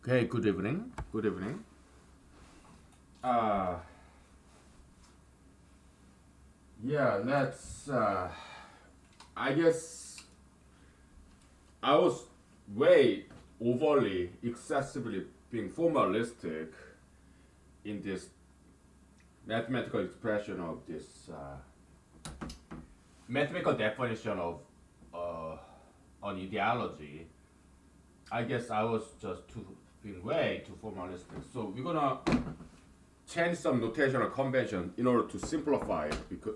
Okay, good evening. Good evening. Uh, yeah, let's. I guess I was way overly, excessively being formalistic in this mathematical expression of this mathematical definition of uh, an ideology. I guess I was just too being way too formalistic. So we're gonna change some notational convention in order to simplify it because,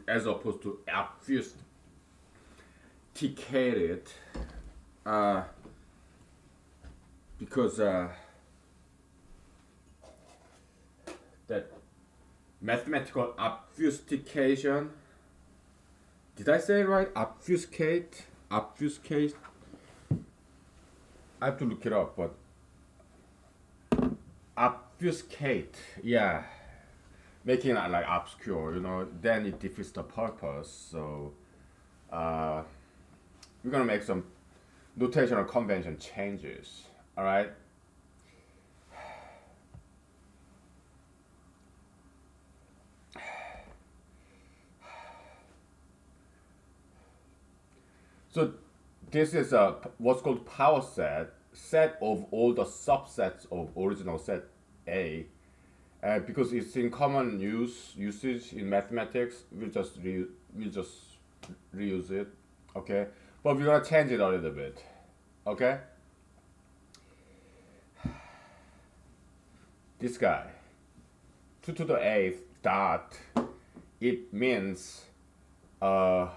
as opposed to obfuscate it uh, because that mathematical obfuscation, did I say it right? Obfuscate, I have to look it up, but obfuscate, yeah, making it like obscure, then it defeats the purpose. So uh, we're gonna make some notational convention changes. All right. So this is a what's called power set of all the subsets of original set A, and because it's in common usage in mathematics, we'll just reuse it. Okay, but we're gonna change it a little bit. Okay, this guy 2 to the eighth dot, it means uh,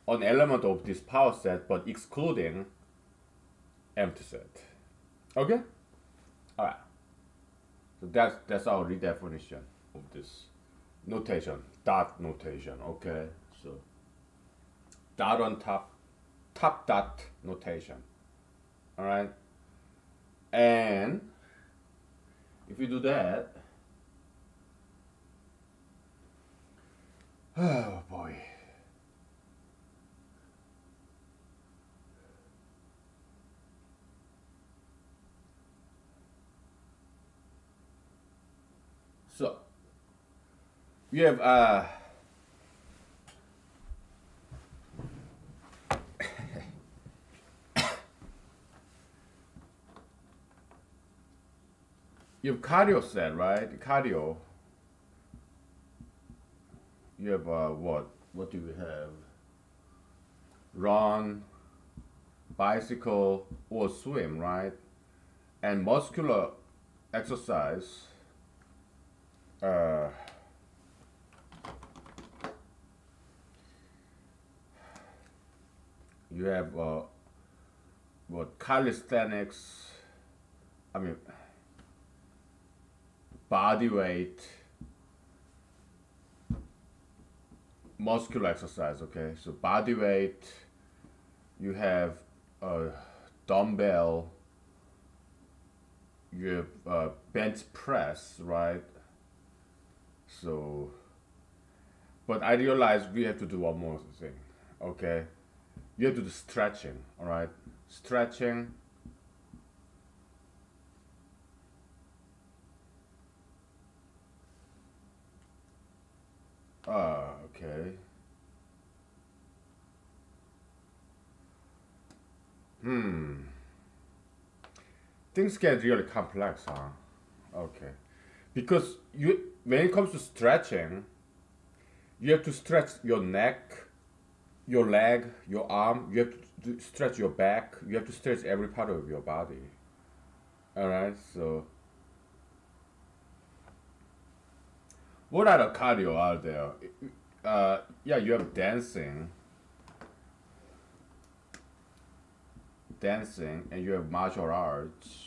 an element of this power set, but excluding empty set. Okay, all right. So that's our redefinition of this notation, dot notation. Okay, so dot on top dot notation. All right, and if you do that, oh boy. So we have you have cardio set, right? Cardio. You have what? What do we have? Run, bicycle, or swim, right? And muscular exercise. Uh, you have what calisthenics. I mean, body weight, muscular exercise. Okay, so body weight. You have dumbbell. You have bench press, right? So, but I realize we have to do one more thing. Okay, you have to do stretching. All right, stretching. Okay. Hmm. Things get really complex, huh? Okay. Because when it comes to stretching, you have to stretch your neck, your leg, your arm. You have to stretch your back. You have to stretch every part of your body. All right. So, what other cardio are there? Yeah, you have dancing, and you have martial arts,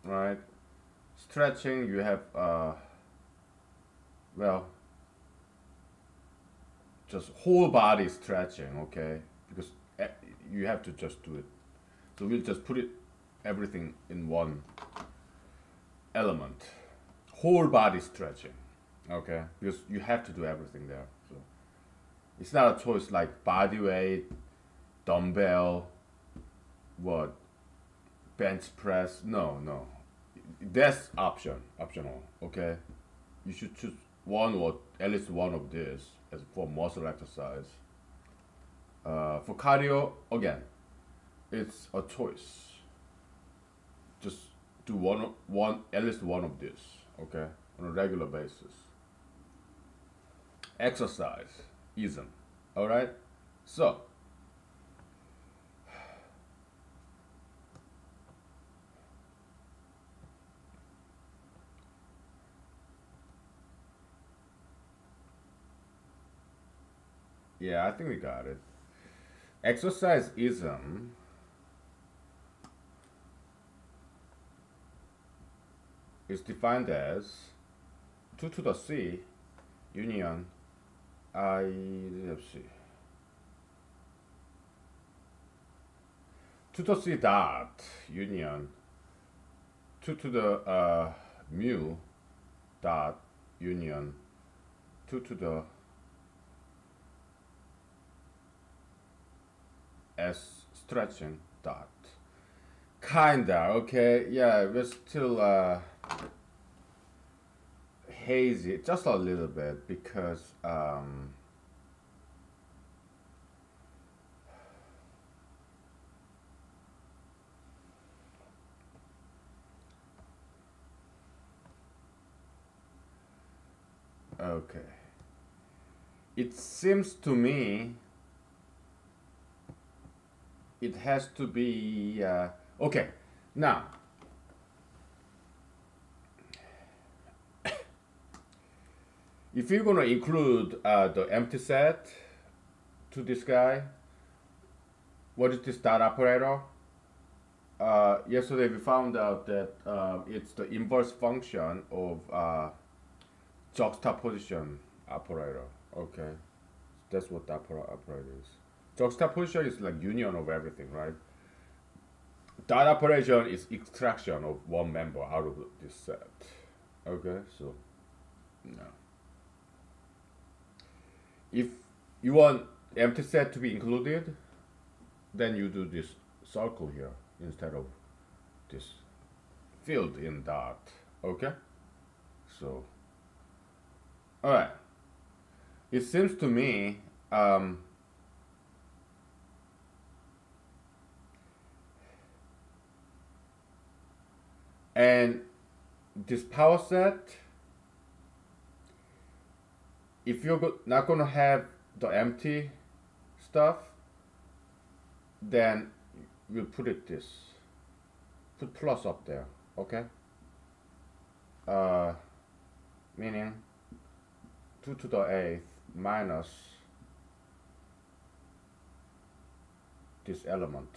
right? Stretching, you have well, just whole body stretching, okay? Because you have to just do it. So we'll just put it everything in one element. Whole body stretching, okay? Because you have to do everything there. So it's not a choice like body weight, dumbbell, what, bench press. No, no. That's optional. Okay, you should choose one or at least one of this as for muscle exercise. For cardio, again, it's a choice. Just do one at least one of this. Okay, on a regular basis. Exercise isn't. All right, so. Yeah, I think we got it. Exerciseism is defined as 2 to the C union I, let's see, 2 to the C dot union 2 to the mu dot union 2 to the S stretching dot. Kinda, okay, yeah, we're still hazy, just a little bit, because okay, it seems to me it has to be okay. Now, if you're gonna include the empty set to this guy, what is this dot operator? Yesterday we found out that it's the inverse function of juxtaposition operator. Okay, that's what the operator is. Juxtaposition is like union of everything, right? Dot operation is extraction of one member out of this set. Okay, so no. If you want empty set to be included, then you do this circle here instead of this filled in dot. Okay, so all right. It seems to me and this power set, if you're not going to have the empty stuff, then we'll put it this. Put plus up there, okay? Meaning 2 to the 8th minus this element,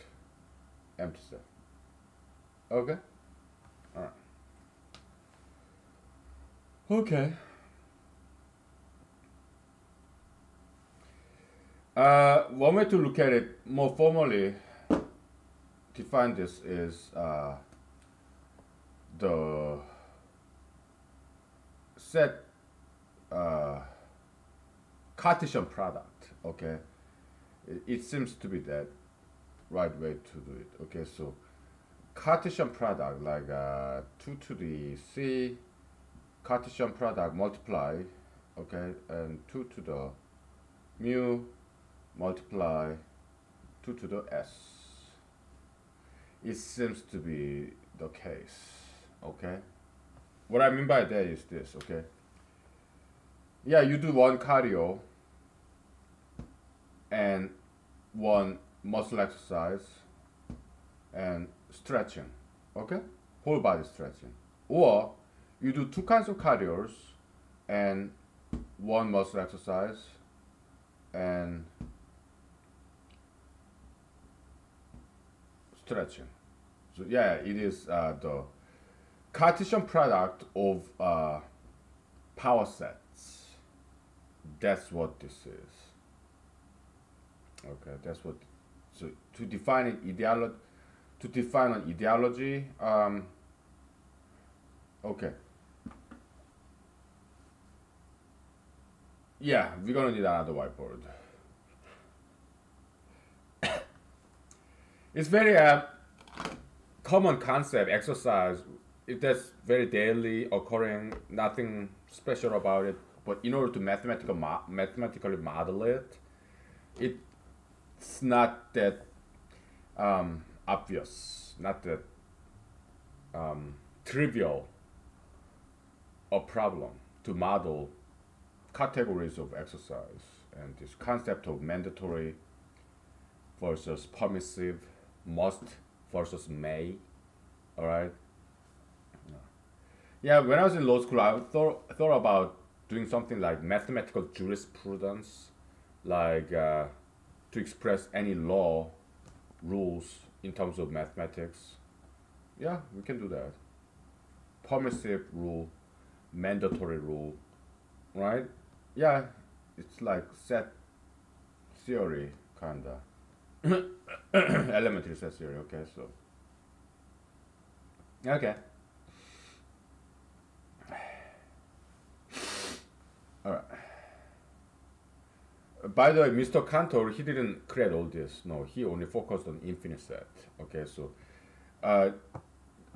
empty set. Okay? Alright. Okay. One way to look at it more formally, define this is the set Cartesian product. Okay, it seems to be that right way to do it. Okay, so Cartesian product, like 2 to the C Cartesian product multiply, okay, and 2 to the mu multiply 2 to the S. It seems to be the case. Okay, what I mean by that is this. Okay, yeah, you do one cardio and one muscle exercise and stretching, okay, whole body stretching, or you do two kinds of cardios and one muscle exercise and stretching. So yeah, it is the Cartesian product of power sets. That's what this is. Okay, that's what. So to define an ideology, okay. Yeah, we're gonna need another whiteboard. It's very common concept exercise. If that's very daily occurring, nothing special about it. But in order to mathematically model it, it's not that obvious, not that trivial a problem to model categories of exercise and this concept of mandatory versus permissive, must versus may. All right. Yeah, when I was in law school, I thought about doing something like mathematical jurisprudence, like to express any law rules in terms of mathematics. Yeah, we can do that. Permissive rule, mandatory rule, right? Yeah, it's like set theory, kinda. Elementary set theory, okay, so. Okay. Alright. By the way, Mr. Cantor, he didn't create all this. No, he only focused on infinite set. Okay, so uh,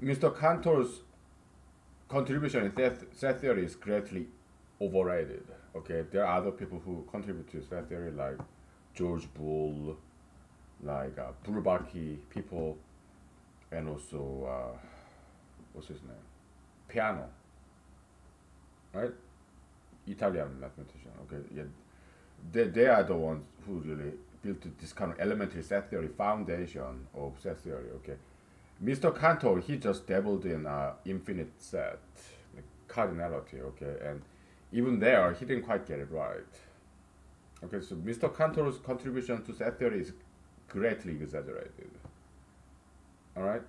Mr. Cantor's contribution in set theory is greatly overrated. Okay, there are other people who contribute to set theory like George Boole, like Bourbaki people, and also what's his name? Piano, right? Italian mathematician. Okay, yeah, they are the ones who really built this kind of elementary set theory foundation of set theory. Okay, Mr. Cantor, he just dabbled in infinite set, like cardinality. Okay, and even there he didn't quite get it right. Okay, so Mr. Cantor's contribution to set theory is greatly exaggerated. All right,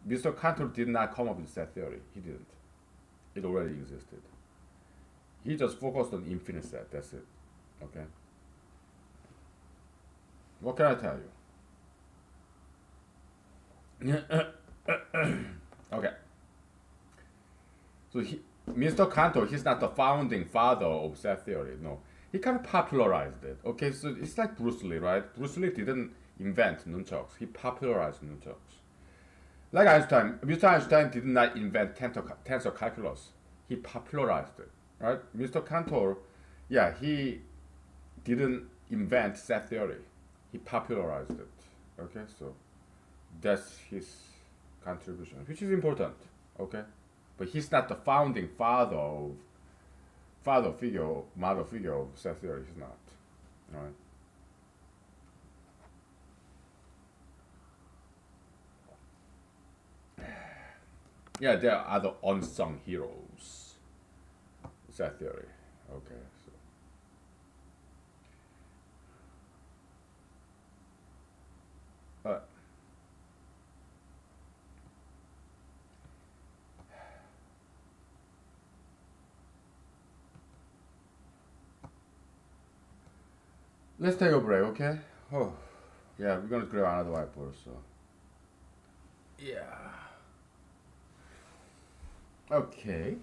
Mr. Cantor did not come up with set theory. He didn't. It already existed. He just focused on infinite set. That's it. Okay. What can I tell you? Okay. So Mr. Cantor, he's not the founding father of set theory. No, he kind of popularized it. Okay, so it's like Bruce Lee, right? Bruce Lee didn't invent nunchucks. He popularized nunchucks. Like Einstein, Mr. Einstein did not invent tensor calculus. He popularized it, right? Mr. Cantor, yeah, he didn't invent set theory. He popularized it. Okay, so that's his contribution, which is important. Okay, but he's not the founding father figure, mother figure of set theory. He's not. All right. Yeah, there are other unsung heroes. Set theory. Okay, so uh, let's take a break, okay? Oh, yeah, we're gonna grab another whiteboard. So yeah. Okay.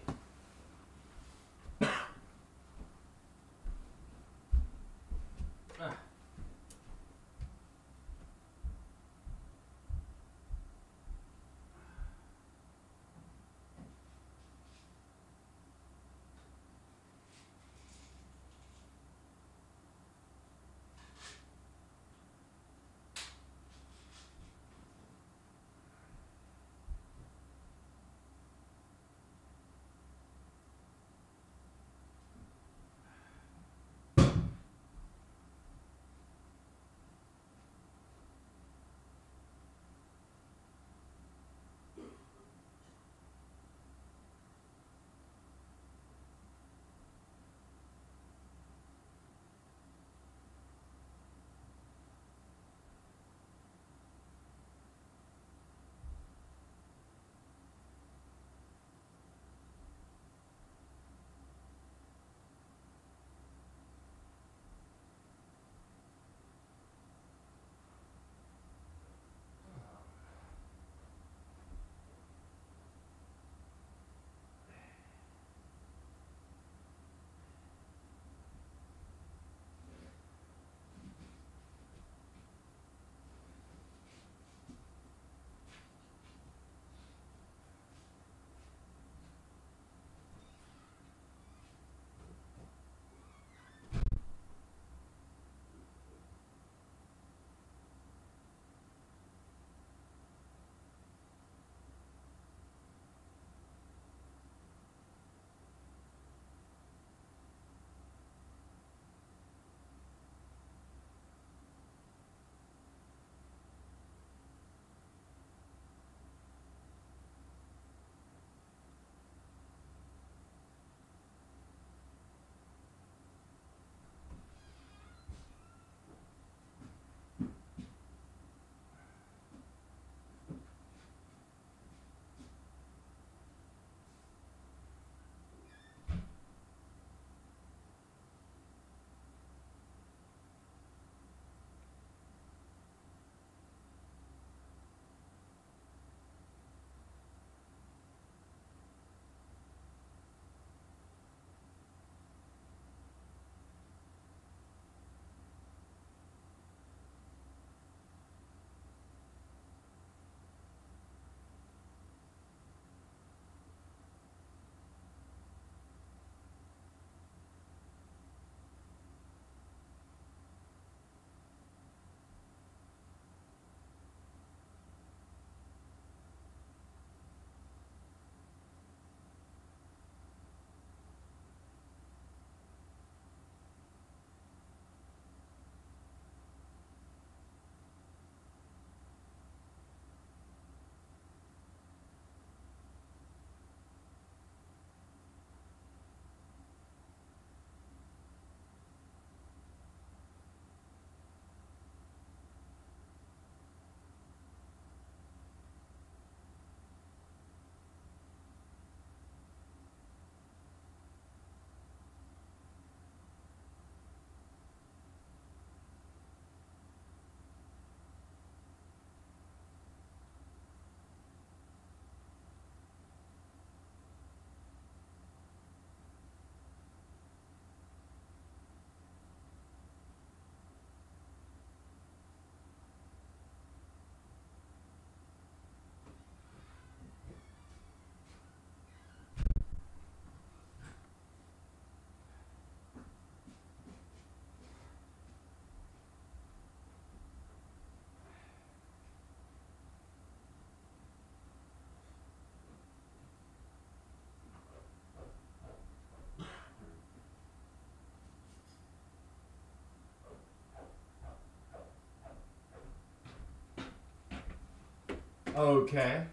Okay.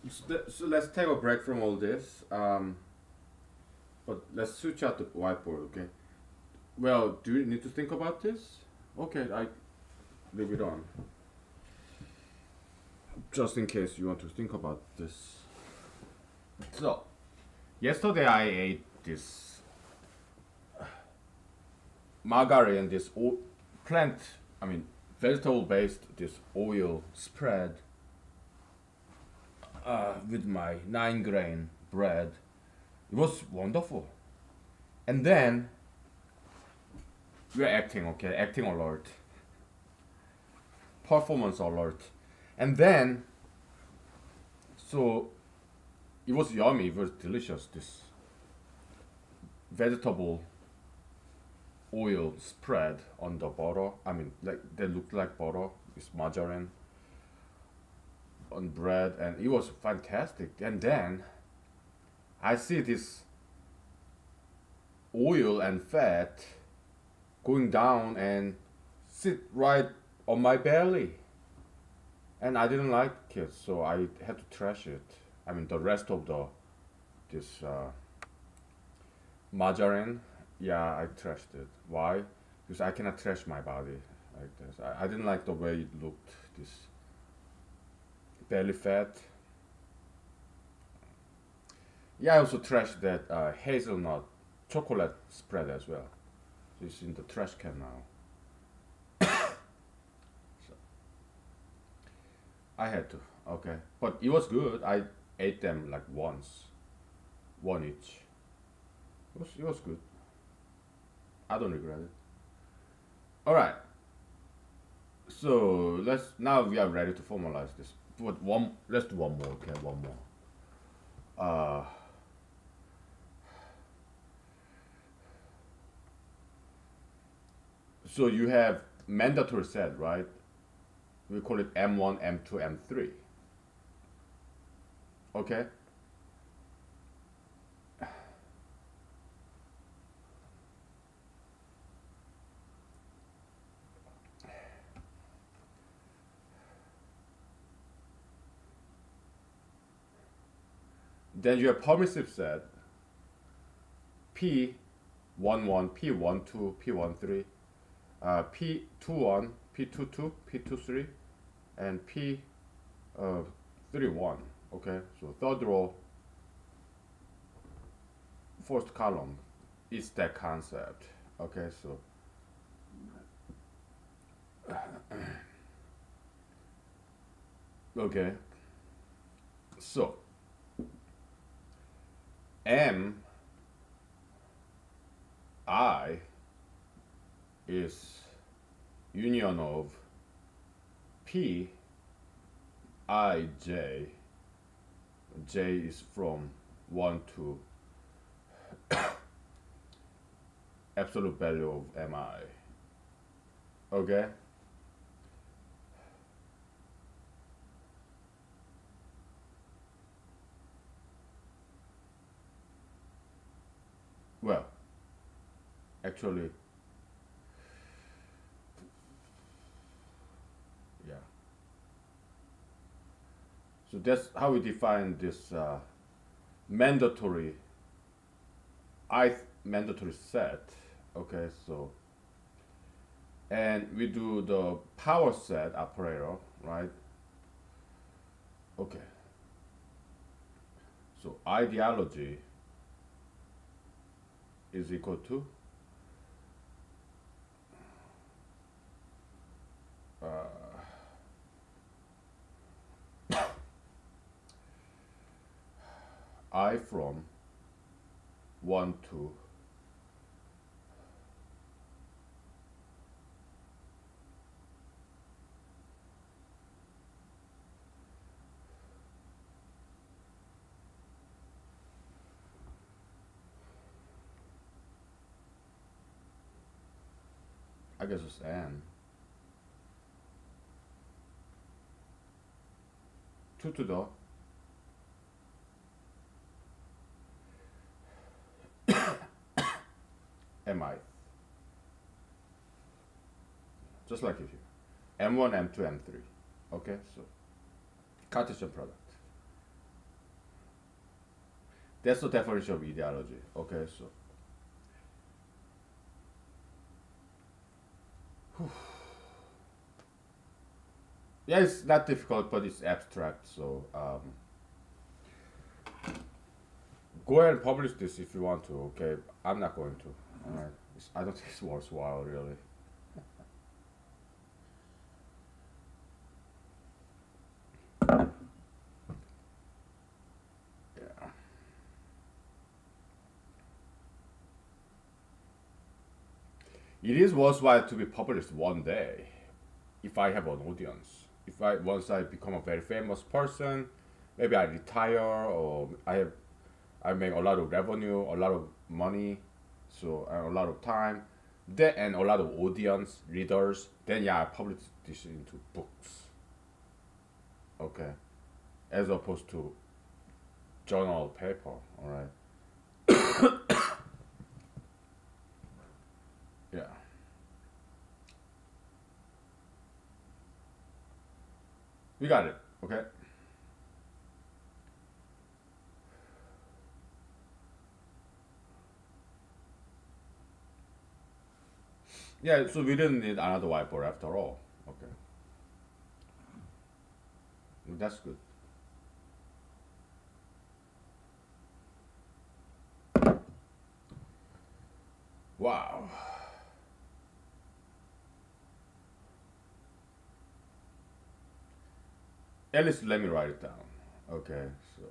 So let's take a break from all this. But let's switch out the whiteboard, okay? Well, do you need to think about this? Okay, I leave it on. Just in case you want to think about this. So, yesterday I ate this margarine, this plant, I mean, vegetable based, this oil spread with my 9-grain bread. It was wonderful. And then we're acting, okay, acting alert, performance alert. And then, so it was yummy, it was delicious, this vegetable oil spread on the butter. I mean, like they looked like butter, it's margarine on bread, and it was fantastic. And then I see this oil and fat going down and sit right on my belly, and I didn't like it, so I had to trash it. I mean, the rest of the this margarine, yeah, I trashed it. Why? Because I cannot trash my body like this. I didn't like the way it looked, this belly fat. Yeah, I also trashed that hazelnut chocolate spread as well. So it's in the trash can now. So I had to, okay. But it was good. I ate them like once, one each. It was good. I don't regret it. All right. So now we are ready to formalize this. But let's do one more. Okay, one more. Uh, so you have mandatory set, right? We call it M1, M2, M3. Okay. Then you have permissive set P11, P12, P13, P21, P22, P23, and P31. Okay, so third row, first column is that concept. Okay, so okay, so M I is union of P I J. J is from 1 to absolute value of Mi. Okay? Well, actually, yeah. So that's how we define this mandatory mandatory set. Okay, so and we do the power set operator, right? Okay. So ideology is equal to I from 1 to I guess it's N 2 to the Mi. Just like it here. M1, M2, M3. Okay, so Cartesian product. That's the definition of ideology. Okay, so yeah, it's not difficult, but it's abstract. So go ahead and publish this if you want to. Okay, I'm not going to. All right, I don't think it's worthwhile, really. Yeah. It is worthwhile to be published one day if I have an audience. If I once I become a very famous person, maybe I retire or I make a lot of revenue, a lot of money, so a lot of time, then and a lot of audience readers. Then yeah, I publish this into books. Okay, as opposed to journal paper. All right. Yeah. We got it. Okay. Yeah. So we didn't need another whiteboard after all. Okay. That's good. Wow. At least let me write it down. Okay. So.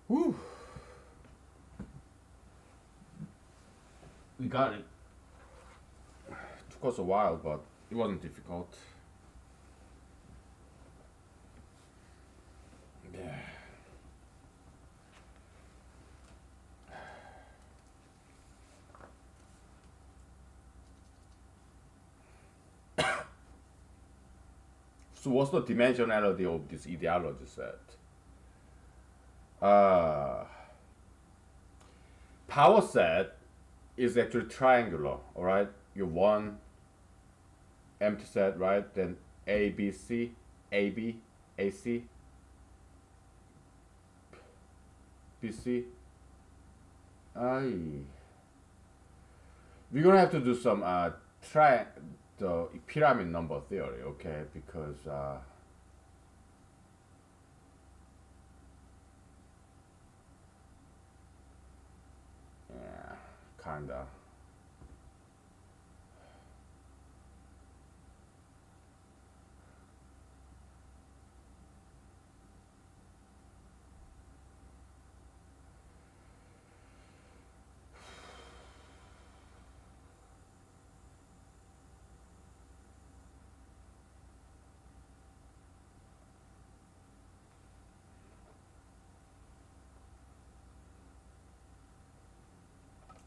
Whew. We got it. Took us a while, but it wasn't difficult. Yeah. So what's the dimensionality of this ideology set? Uh, Power set is actually triangular, all right? You one empty set, right? Then A, B, C, A, B, A, C, B, C. Aye. We're gonna have to do some try the pyramid number theory, okay? Because yeah, kinda.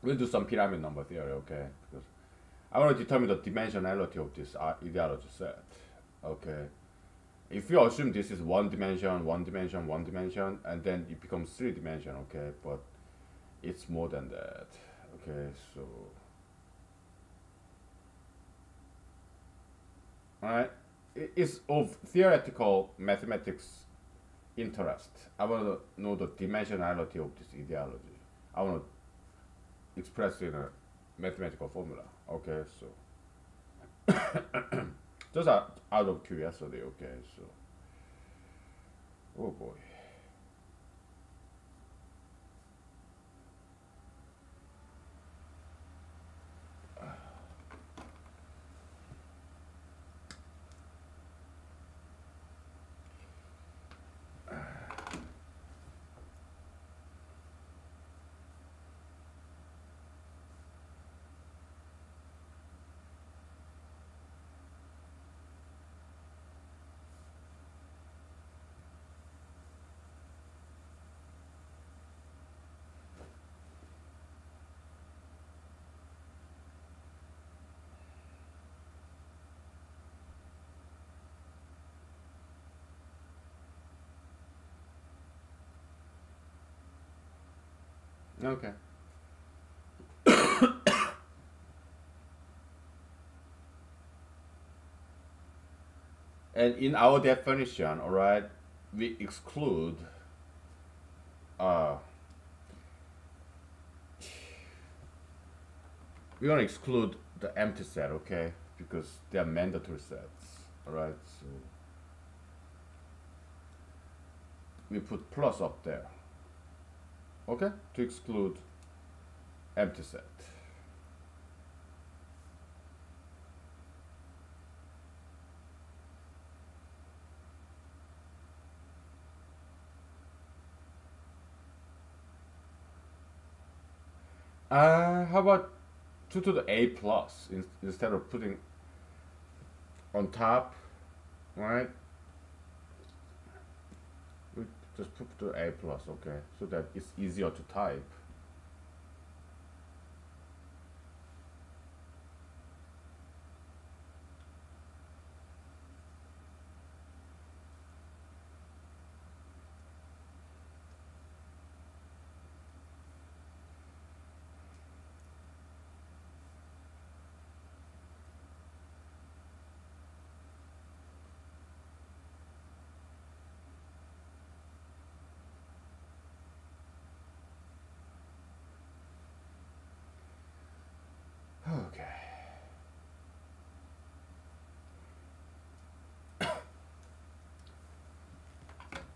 We'll do some pyramid number theory, okay? Because I want to determine the dimensionality of this ideology set, okay? If you assume this is one dimension, one dimension, one dimension, and then it becomes three dimension, okay? But it's more than that, okay? So, alright, it's of theoretical mathematics interest. I want to know the dimensionality of this ideology. I want to express it in a mathematical formula, okay? So, just out of curiosity, okay? So, oh boy. Okay. And in our definition, all right, we exclude uh, we're gonna exclude the empty set, okay? Because they are mandatory sets, all right? So we put plus up there, okay? To exclude empty set. How about 2 to the a plus instead of putting on top, right? We just put the a plus, okay? So that it's easier to type. Okay.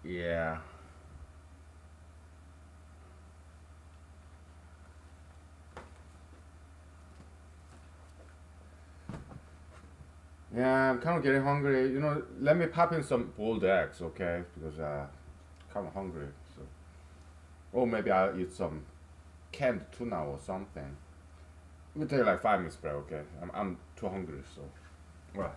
Yeah. Yeah, I'm kind of getting hungry. You know, let me pop in some boiled eggs, okay? Because kind of hungry. So, or maybe I'll eat some canned tuna or something. It will take like 5 minutes, bro. Okay, I'm too hungry. So, right.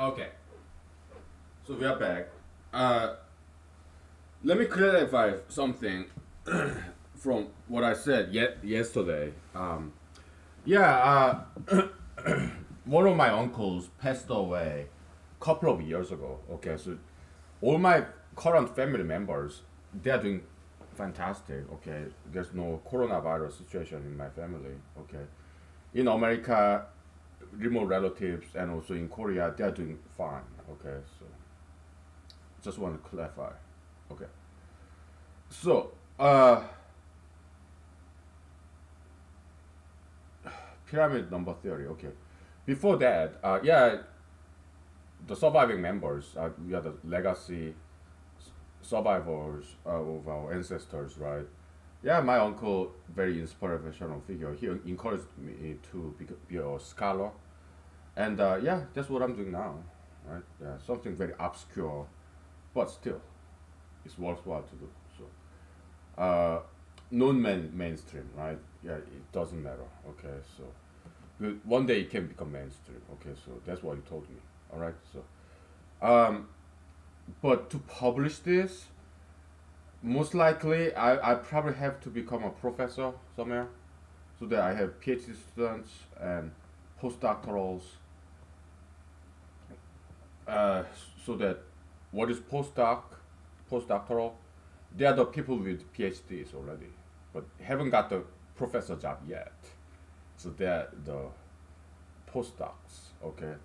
Okay, so we are back. Uh, Let me clarify something from what I said yesterday. Yeah, one of my uncles passed away a couple of years ago. Okay, so all my current family members, they are doing fantastic. Okay, there's no coronavirus situation in my family. Okay, in America, remote relatives and also in Korea, they are doing fine. Okay, so just want to clarify. Okay, so pyramid number theory. Okay, before that, yeah, the surviving members, we are the legacy survivors of our ancestors, right? Yeah, my uncle, very inspirational figure. He encouraged me to be a scholar, and yeah, that's what I'm doing now, right? Yeah, something very obscure, but still, it's worthwhile to do. So, non mainstream, right? Yeah, it doesn't matter. Okay, so one day it can become mainstream. Okay, so that's what he told me. All right, so but to publish this, most likely I probably have to become a professor somewhere, so that I have PhD students and postdoctorals. Uh, so that what is postdoctoral? They are the people with PhDs already, but haven't got the professor job yet. So they're the postdocs, okay?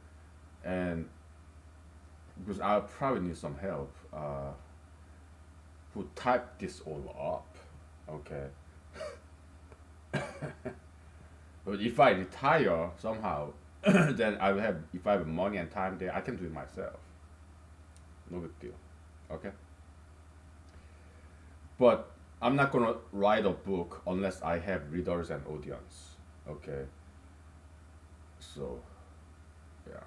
And because I probably need some help, who type this all up, okay? But if I retire somehow, then I will have, if I have money and time there, I can do it myself. No big deal, okay? But I'm not gonna write a book unless I have readers and audience, okay? So, yeah.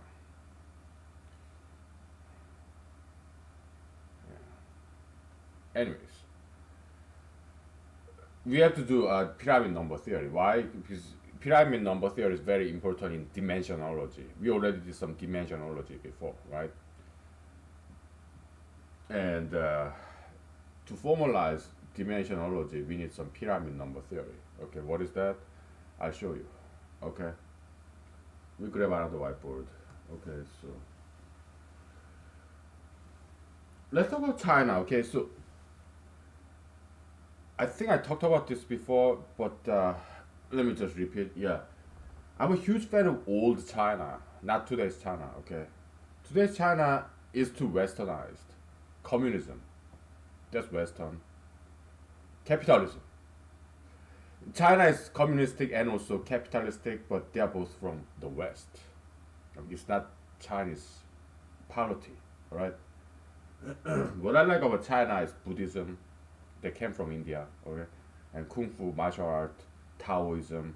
Anyways, we have to do a pyramid number theory. Why? Because pyramid number theory is very important in dimensionology. We already did some dimensionology before, right? And to formalize dimensionology, we need some pyramid number theory. Okay, what is that? I'll show you. Okay, we grab another whiteboard. Okay, so let's talk about China. Okay, so I think I talked about this before, but let me just repeat. Yeah, I'm a huge fan of old China, not today's China. Okay, today's China is too westernized. Communism, that's Western. Capitalism. China is communistic and also capitalistic, but they are both from the West. It's not Chinese polity, right? What I like about China is Buddhism. They came from India, okay, and Kung Fu, martial art, Taoism.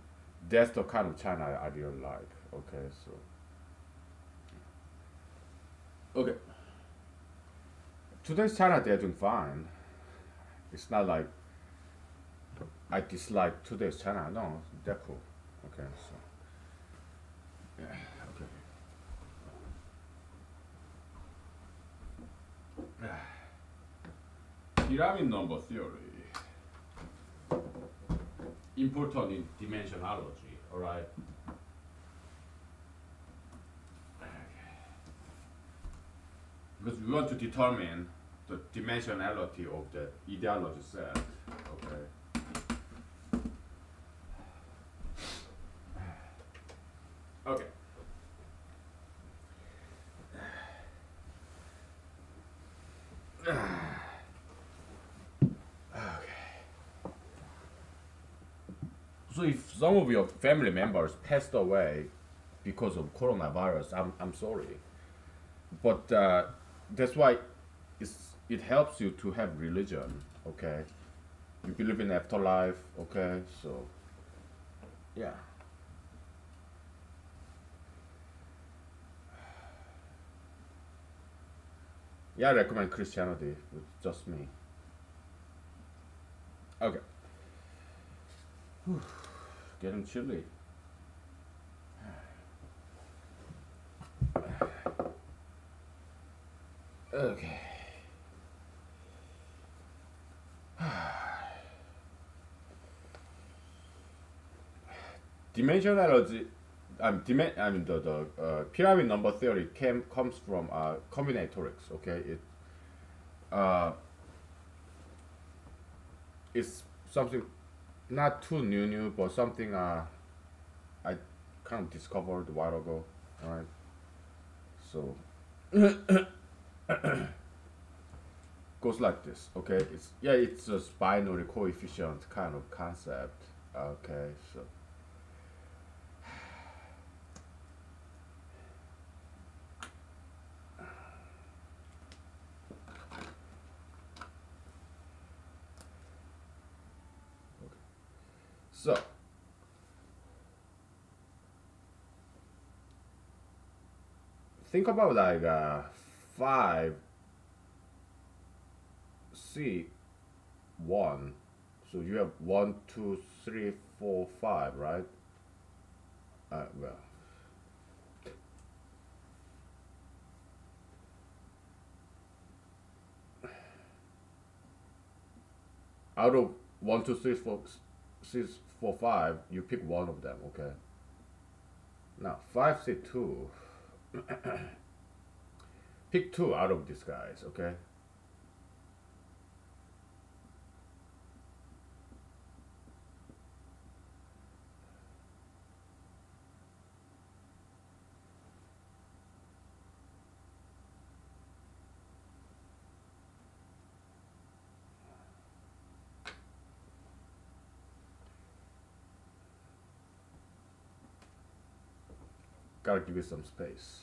That's the kind of China I really like. Okay, so okay, today's China they're doing fine. It's not like I dislike today's China. No, they're cool. Okay, so yeah, okay. Pyramid number theory, important in dimensionology. All right. Because we want to determine the dimensionality of the ideology set. Okay. Okay. So if some of your family members passed away because of coronavirus, I'm sorry, but that's why it helps you to have religion. Okay, you believe in afterlife. Okay, so yeah. Yeah, I recommend Christianity. It's just me. Okay. Getting chilly. Okay. Dimensionality, the pyramid number theory comes from combinatorics. Okay, uh, it's something not too new, but something I kind of discovered a while ago. All right, so goes like this. Okay, it's a binary coefficient kind of concept. Okay, so think about like 5C1. So you have 1, 2, 3, 4, 5, right? Well, out of 1, 2, 3, 4, 6, 4, 5, you pick one of them. Okay. Now 5C2, pick two out of these guys. Okay. Gotta give it some space.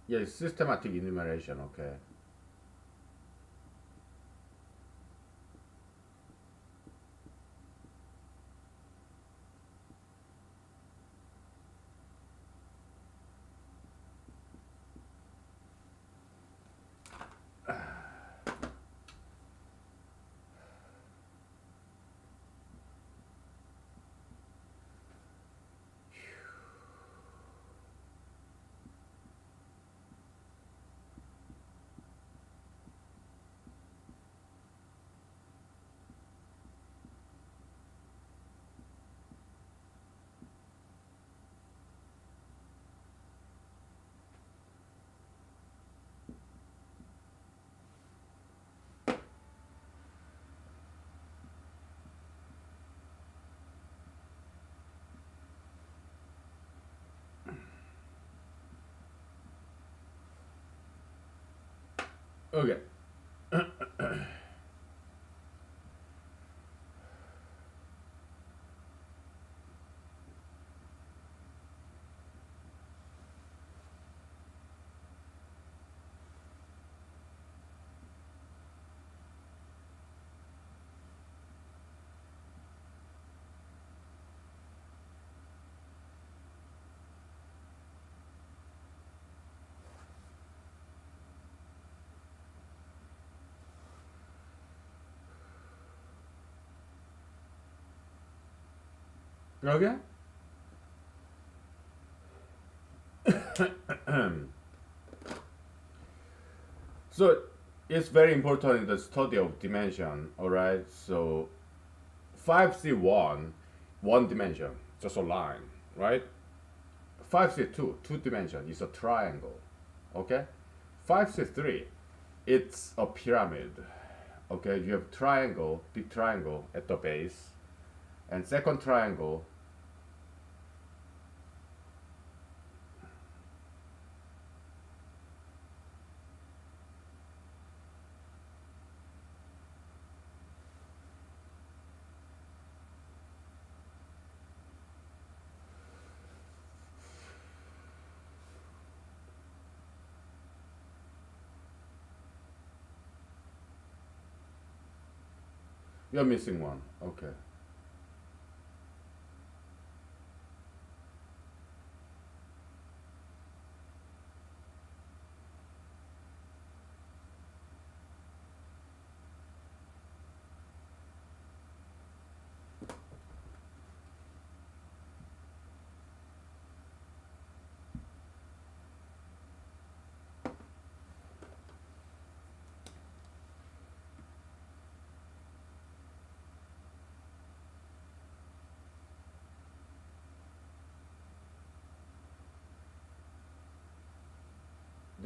Yeah, it's systematic enumeration. Okay. Okay. Okay. So it's very important in the study of dimension. All right. So 5C1, one dimension, just a line, right? 5C2, two dimension, is a triangle. Okay. 5C3, it's a pyramid. Okay. You have triangle, big triangle at the base, and second triangle. You're missing one. Okay.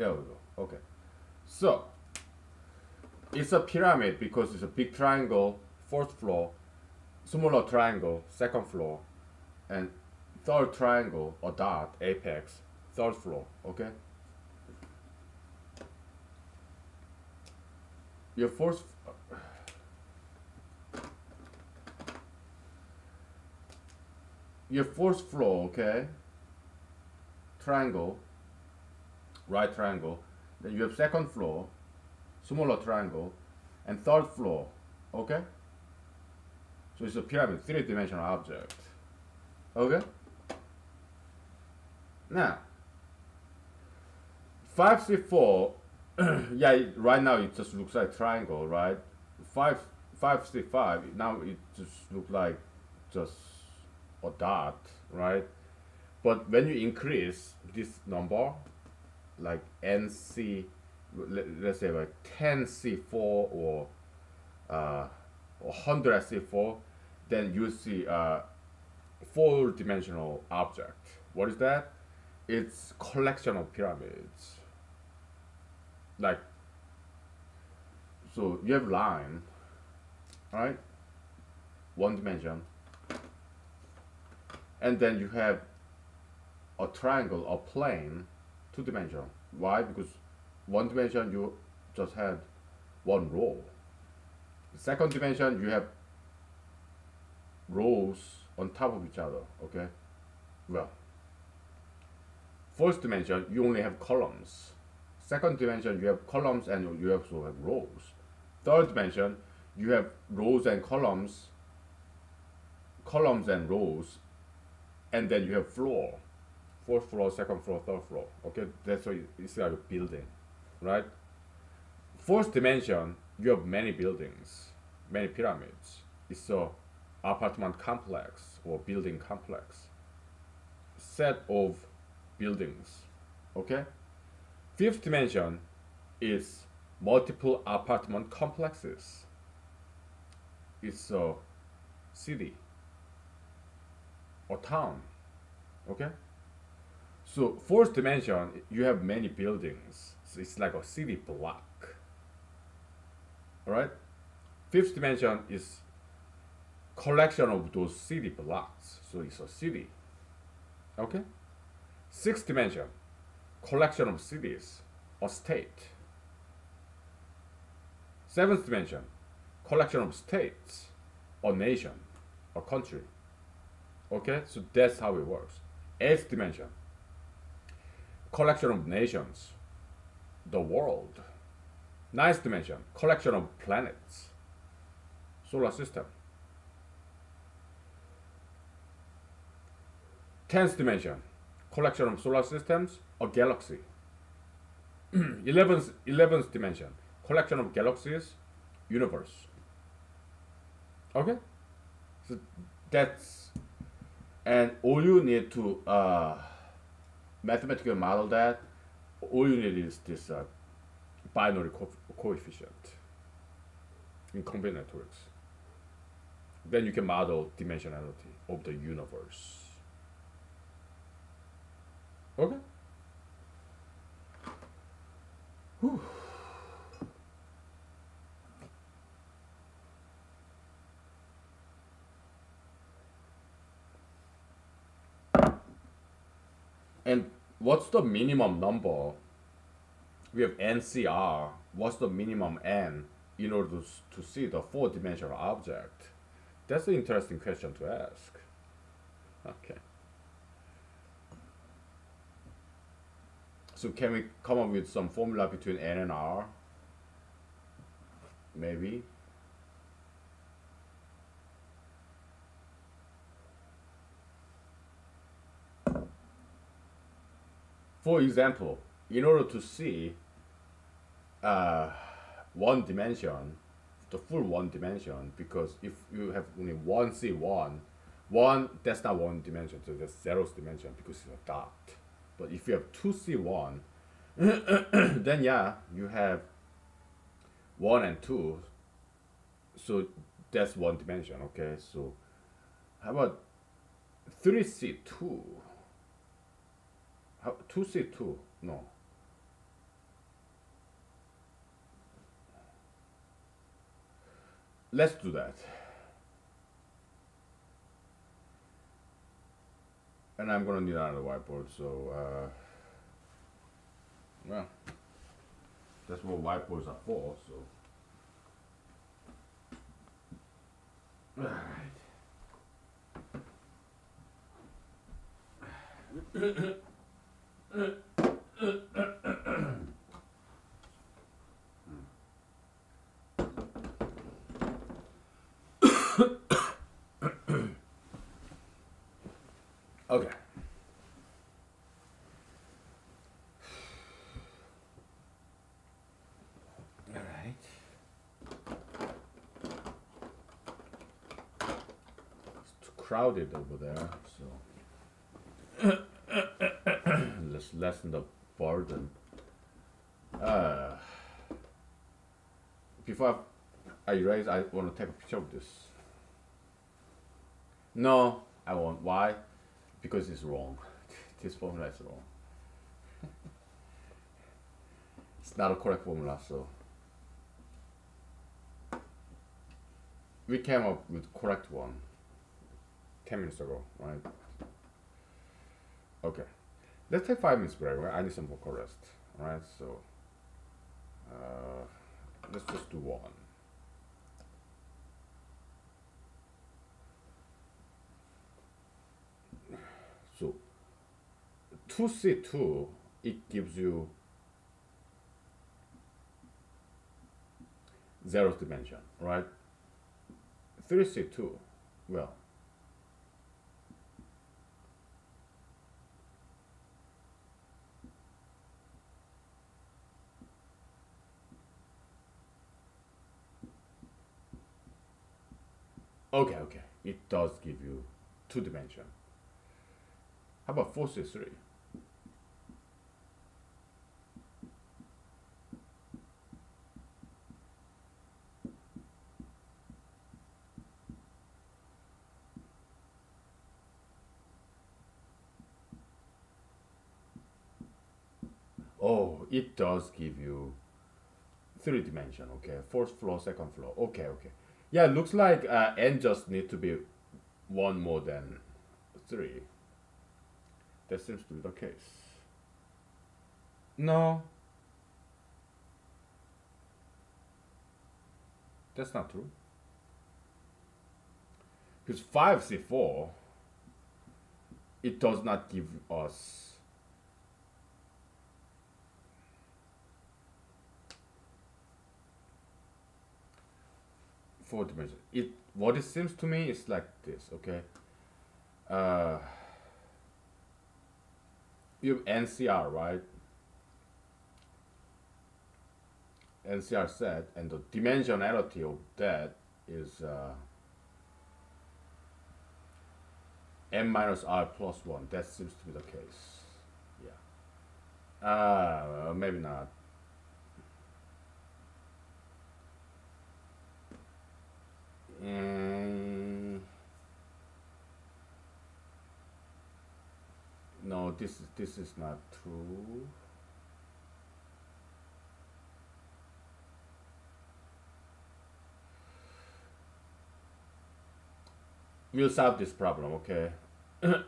There we go. Okay. So it's a pyramid because it's a big triangle, fourth floor, smaller triangle, second floor, and third triangle or dot, apex, third floor. Okay. Your fourth floor, okay, triangle, right triangle, then you have second floor, smaller triangle, and third floor, okay? So it's a pyramid, three-dimensional object, okay? Now, 5C4, yeah, right now it just looks like triangle, right? 5C5, now it just looks like just a dot, right? But when you increase this number, like NC, let's say like 10C4 or 100C4, then you see a four-dimensional object. What is that? It's collection of pyramids. Like, so you have line, right? One dimension. And then you have a triangle or plane, two dimension. Why? Because one dimension you just had one row. The second dimension you have rows on top of each other. Okay. Well, first dimension you only have columns. Second dimension you have columns and you also have rows. Third dimension you have rows and columns and rows, and then you have floor. Fourth floor, second floor, third floor. Okay, that's why it's like a building, right? Fourth dimension, you have many buildings, many pyramids. It's a apartment complex or building complex. Set of buildings, okay? Fifth dimension is multiple apartment complexes. It's a city or town, okay? So fourth dimension, you have many buildings. So it's like a city block. All right. Fifth dimension is collection of those city blocks. So it's a city. Okay. Sixth dimension, collection of cities or state. Seventh dimension, collection of states or nation or country. Okay. So that's how it works. Eighth dimension, collection of nations, the world. Ninth dimension, collection of planets, solar system. 10th dimension, collection of solar systems or galaxy. 11th dimension, collection of galaxies, universe. Okay? So that's, and all you need to mathematically model that, all you need is this binary coefficient in complete networks. Then you can model dimensionality of the universe. Okay? Whew. And what's the minimum number? We have NCR. What's the minimum N in order to see the four-dimensional object? That's an interesting question to ask. Okay. So can we come up with some formula between N and R? Maybe. For example, in order to see one dimension, the full one dimension, because if you have only one C1, that's not one dimension, so that's zeroth dimension because it's a dot. But if you have two C1, then yeah, you have 1 and 2, so that's one dimension, okay? So how about 3C2? 2C2? No. let's do that. And I'm gonna need another whiteboard, so well, that's what whiteboards are for. So, all right. Okay. All right. It's too crowded over there, so let's lessen the burden. Before I erase, I want to take a picture of this. No, I won't. Why? Because it's wrong. This formula is wrong. It's not a correct formula, so we came up with correct one 10 minutes ago, right? Okay, let's take 5 minutes break. Right? I need some vocal rest. All right, so let's just do one. So 2C2, it gives you zeroth dimension, right? 3C2, well, okay, it does give you 2 dimension. How about 4C3? Oh, it does give you 3 dimension, okay? Fourth floor, second floor, okay. Yeah, looks like n just need to be 1 more than 3. That seems to be the case. No, that's not true. Because 5C4, it does not give us four dimension. What it seems to me is like this, okay? You have NCR, right? NCR set, and the dimensionality of that is n minus r plus 1. That seems to be the case. Yeah. Maybe not. No, this is not true. We'll solve this problem, okay? Yeah.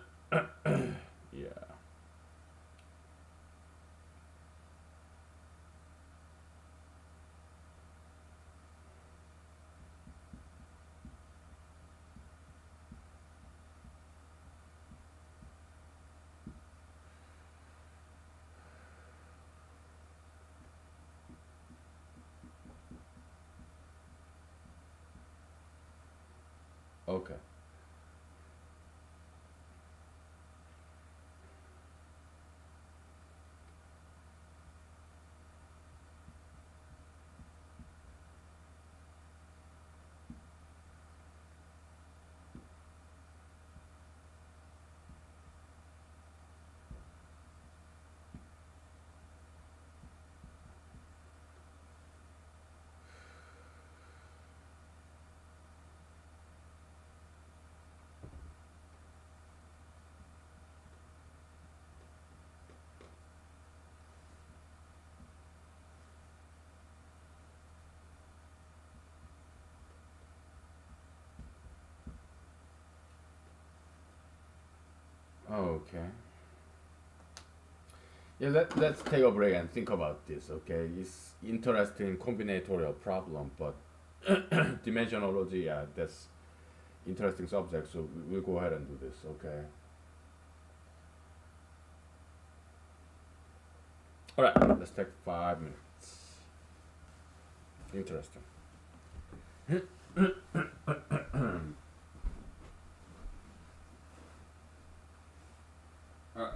Okay. Okay. Yeah, let's take a break and think about this, okay? It's interesting combinatorial problem, but dimensionology, yeah, that's interesting subject, so we'll go ahead and do this, okay? Alright, let's take 5 minutes. Interesting. Alright.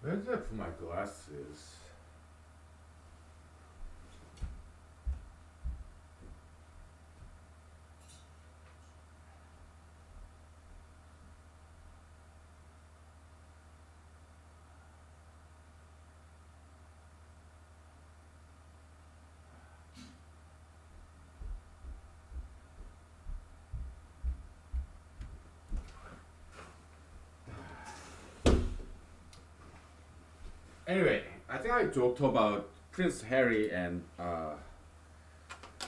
Where did I put my glasses? Anyway, I think I joked about Prince Harry and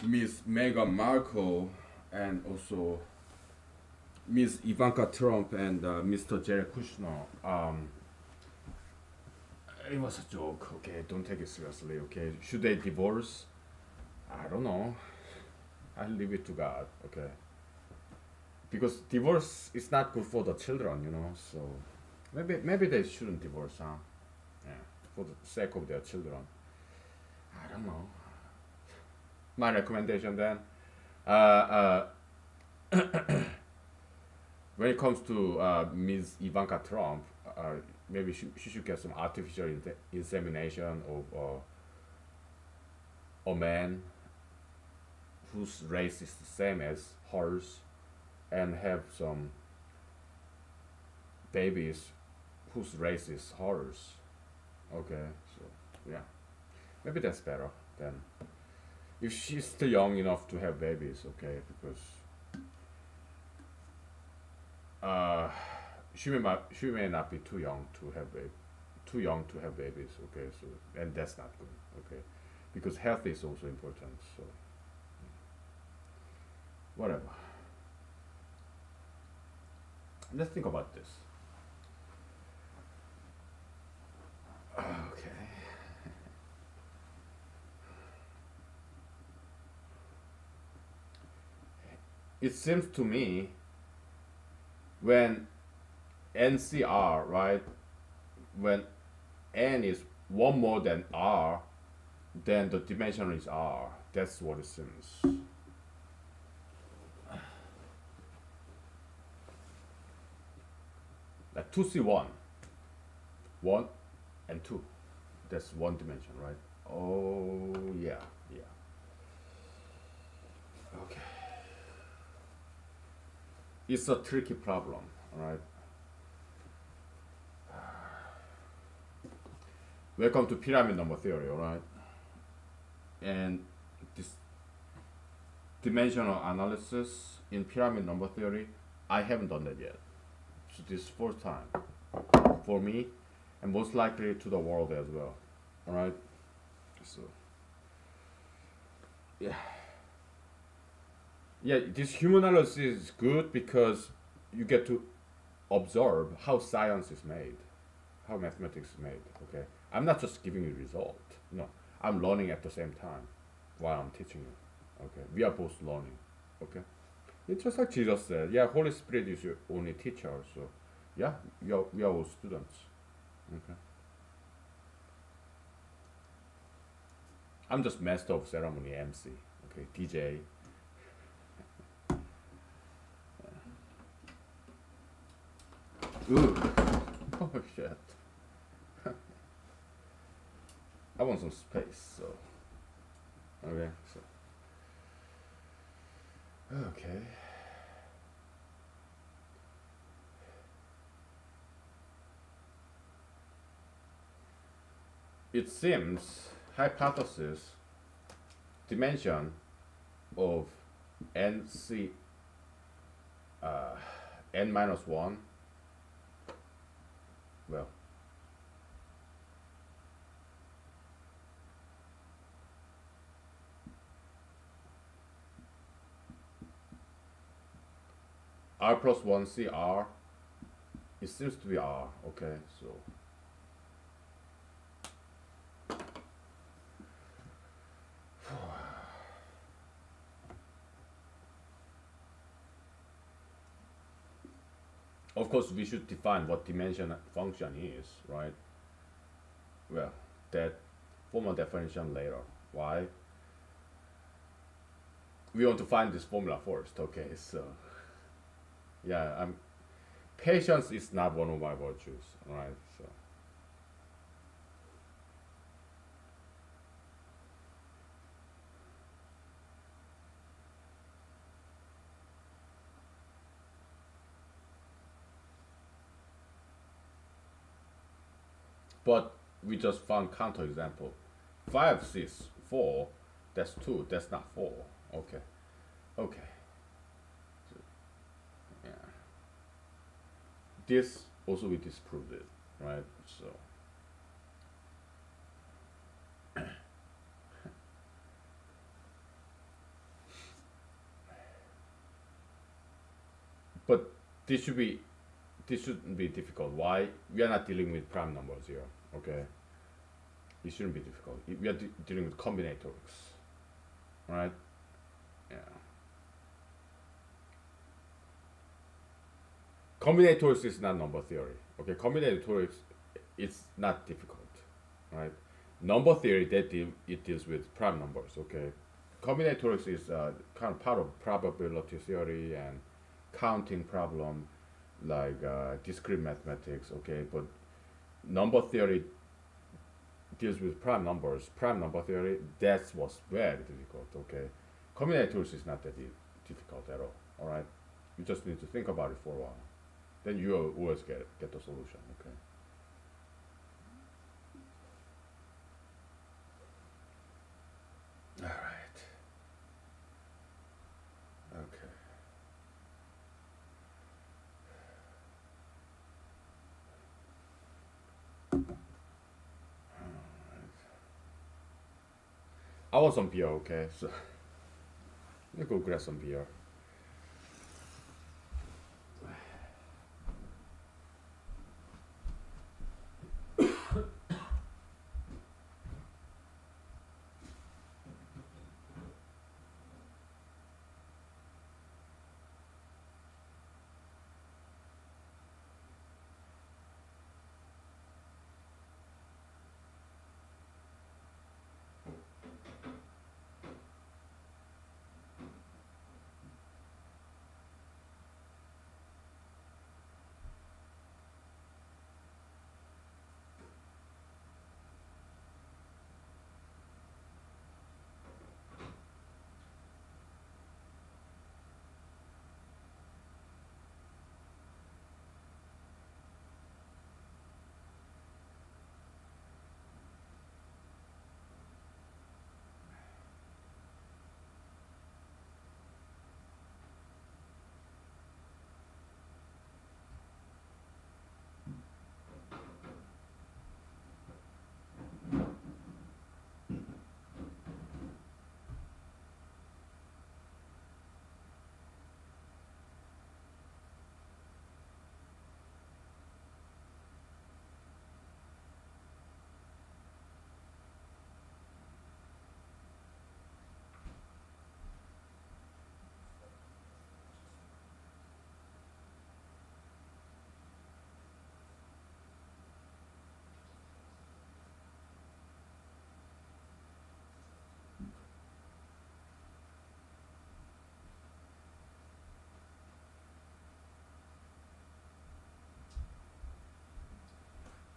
Miss Meghan Markle and also Miss Ivanka Trump and Mr. Jared Kushner. It was a joke, okay? Don't take it seriously, okay? Should they divorce? I don't know. I'll leave it to God, okay? Because divorce is not good for the children, you know, so maybe they shouldn't divorce, huh? Yeah, for the sake of their children. I don't know. My recommendation then, uh, when it comes to Ms. Ivanka Trump, maybe she should get some artificial insemination of a man whose race is the same as hers and have some babies whose race is hers. Okay, so yeah, maybe that's better than if she's still young enough to have babies. Okay, because uh, she may not be too young to have babies. Okay, so and that's not good. Okay, because health is also important. So whatever. Let's think about this. Okay. It seems to me when NCR, right, when n is one more than r, then the dimension is r. That's what it seems. Like 2C1, 1 and 2. That's one dimension, right? Oh, yeah, yeah. Okay. It's a tricky problem, right? Welcome to pyramid number theory, alright? And this dimensional analysis in pyramid number theory, I haven't done that yet. So this is first time for me, and most likely to the world as well. Alright? So yeah. Yeah, this human analysis is good because you get to observe how science is made, how mathematics is made. Okay, I'm not just giving you result. No, I'm learning at the same time while I'm teaching you. Okay, we are both learning. Okay, it's just like Jesus said. Yeah, Holy Spirit is your only teacher. So, yeah, we are all students. Okay, I'm just master of ceremony, MC. Okay, DJ. Ooh, oh shit. I want some space. So, okay, so okay. It seems hypothesis dimension of NC n minus 1, well, r plus 1 CR, it seems to be R. Okay, so of course we should define what dimension function is, right? Well, that formal definition later. Why? We want to find this formula first. Okay, so yeah, patience is not one of my virtues, right? So but we just found counterexample. 5, 6, 4, that's 2, that's not 4. Okay, okay. So, yeah. This also we disproved it, right? So, but this shouldn't be difficult. Why? We are not dealing with prime numbers here, okay? It shouldn't be difficult. We are dealing with combinatorics, right? Yeah. Combinatorics is not number theory. Okay, combinatorics it's not difficult, right? Number theory it deals with prime numbers. Okay, combinatorics is kind of part of probability theory and counting problem, like discrete mathematics. Okay, but number theory deals with prime numbers. Prime number theory that's what's very difficult. Okay, combinatorics is not that difficult at all. All right, you just need to think about it for a while. Then you will always get the solution. Okay. All right. Okay. I want some beer, okay? So let me go grab some beer.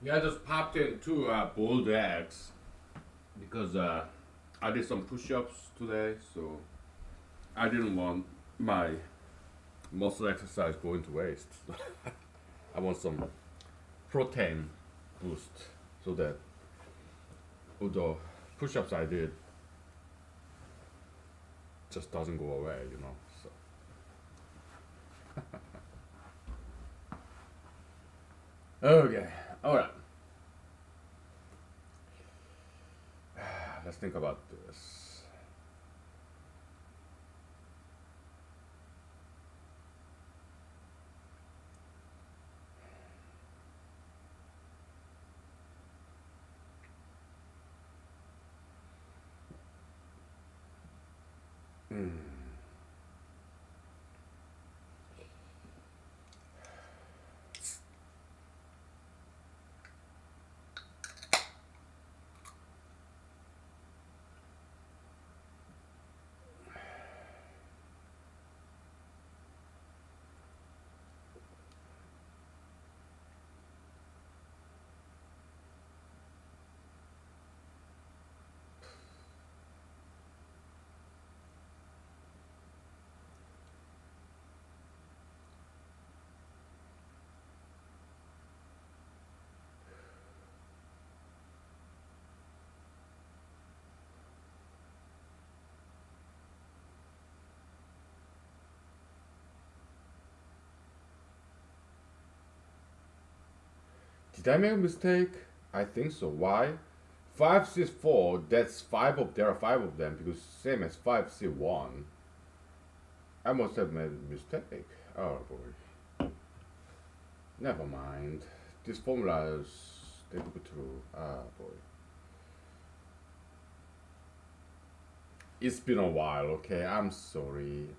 Yeah, I just popped in two boiled eggs because I did some push-ups today, so I didn't want my muscle exercise going to waste. I want some protein boost so that all the push-ups I did just doesn't go away, you know. So okay, all right. Let's think about this. Did I make a mistake? I think so. Why? 5C4, that's five of there are five of them because same as 5C1. I must have made a mistake. Oh boy. Never mind. These formulas they could be true. Ah boy. It's been a while, okay? I'm sorry.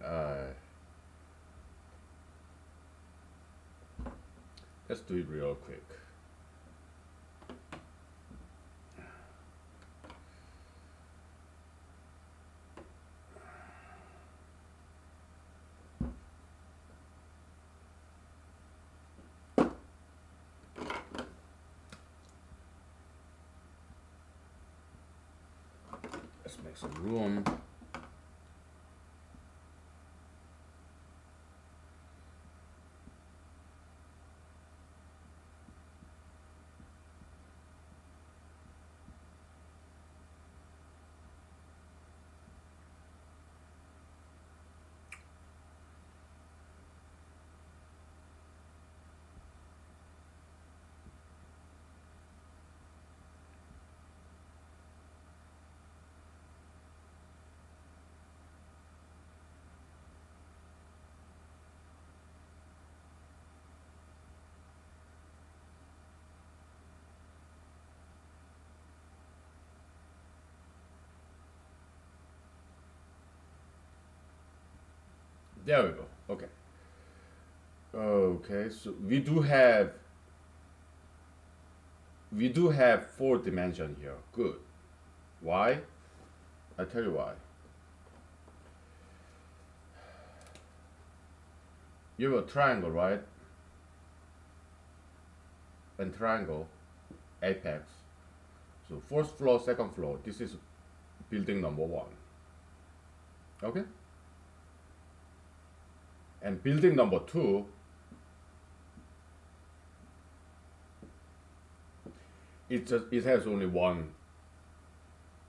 Let's do it real quick. Let's make some room. There we go. Okay. Okay, so we do have 4 dimension here. Good. Why? I tell you why. You have a triangle, right? And triangle, apex. So first floor, second floor. This is building number 1. Okay? And building number 2, it has only one.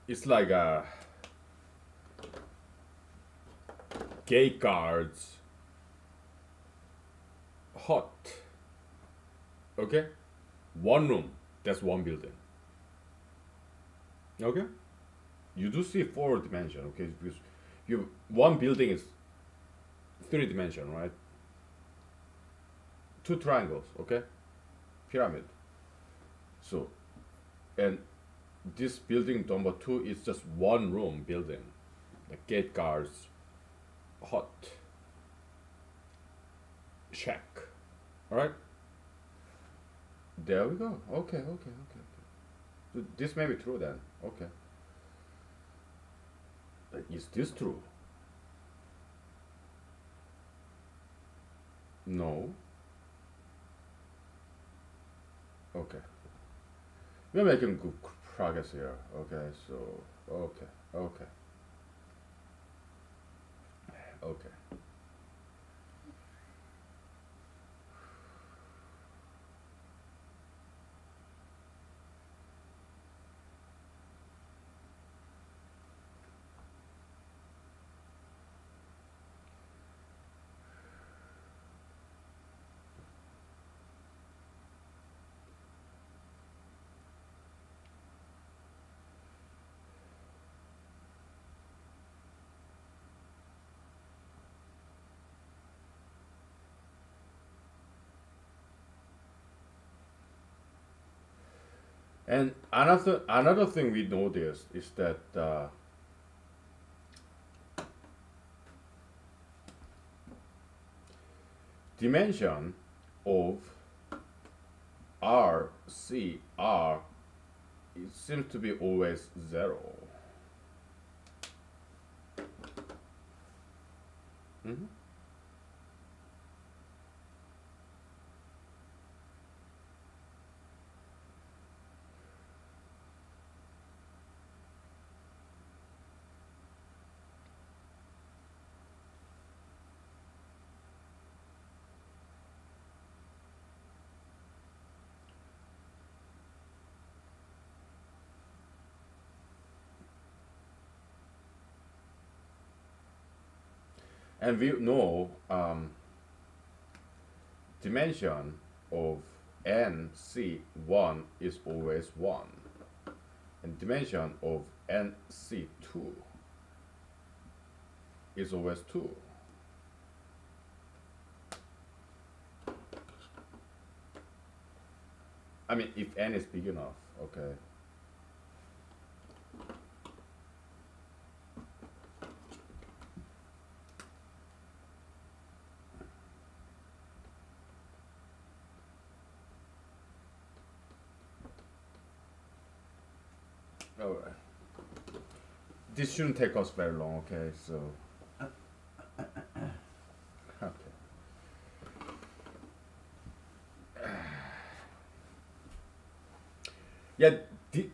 It's like a gate guards hut. Okay? One room. That's one building. Okay? You do see 4 dimension, okay? Because one building is 3 dimension, right? 2 triangles, okay? Pyramid. So, and this building number 2 is just one room building, the gate guards hut shack. All right, there we go. Okay. So this may be true then. Okay, is this true? No. Okay, we're making good progress here. Okay, so okay, okay. And another thing we noticed is that dimension of R C R, it seems to be always 0. Mhm. And we know dimension of NC1 is always 1, and dimension of NC2 is always 2. I mean, if n is big enough, okay. All right. This shouldn't take us very long, okay? So, okay. Yeah,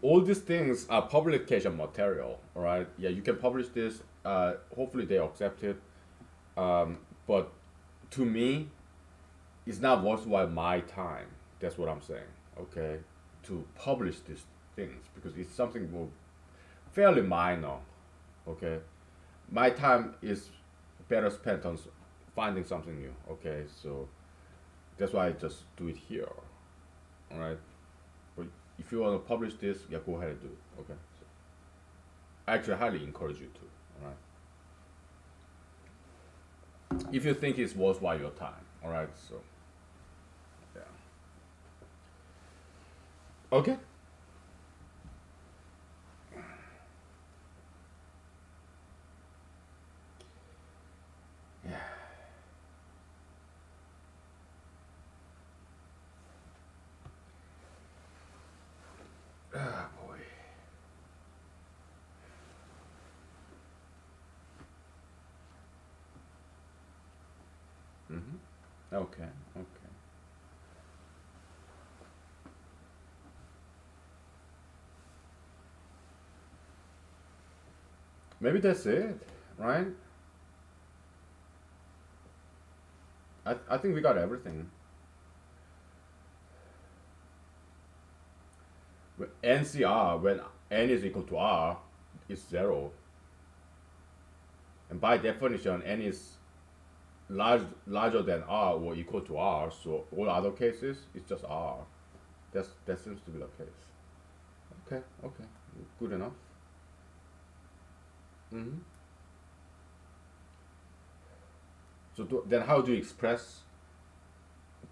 all these things are publication material, all right? Yeah, you can publish this. Hopefully, they accept it. But to me, it's not worthwhile my time. That's what I'm saying, okay? To publish these things because it's something more fairly minor, okay? My time is better spent on finding something new, okay? So that's why I just do it here, all right? But if you want to publish this, yeah, go ahead and do it, okay? So I actually highly encourage you to, all right? If you think it's worthwhile your time, all right? So, yeah. Okay? Okay, okay. Maybe that's it, right? I think we got everything. NCR, when n is equal to r, is 0. And by definition, n is larger than r or equal to r, so all other cases, it's just r. That seems to be the case. Okay, okay, good enough. Hmm. So then how do you express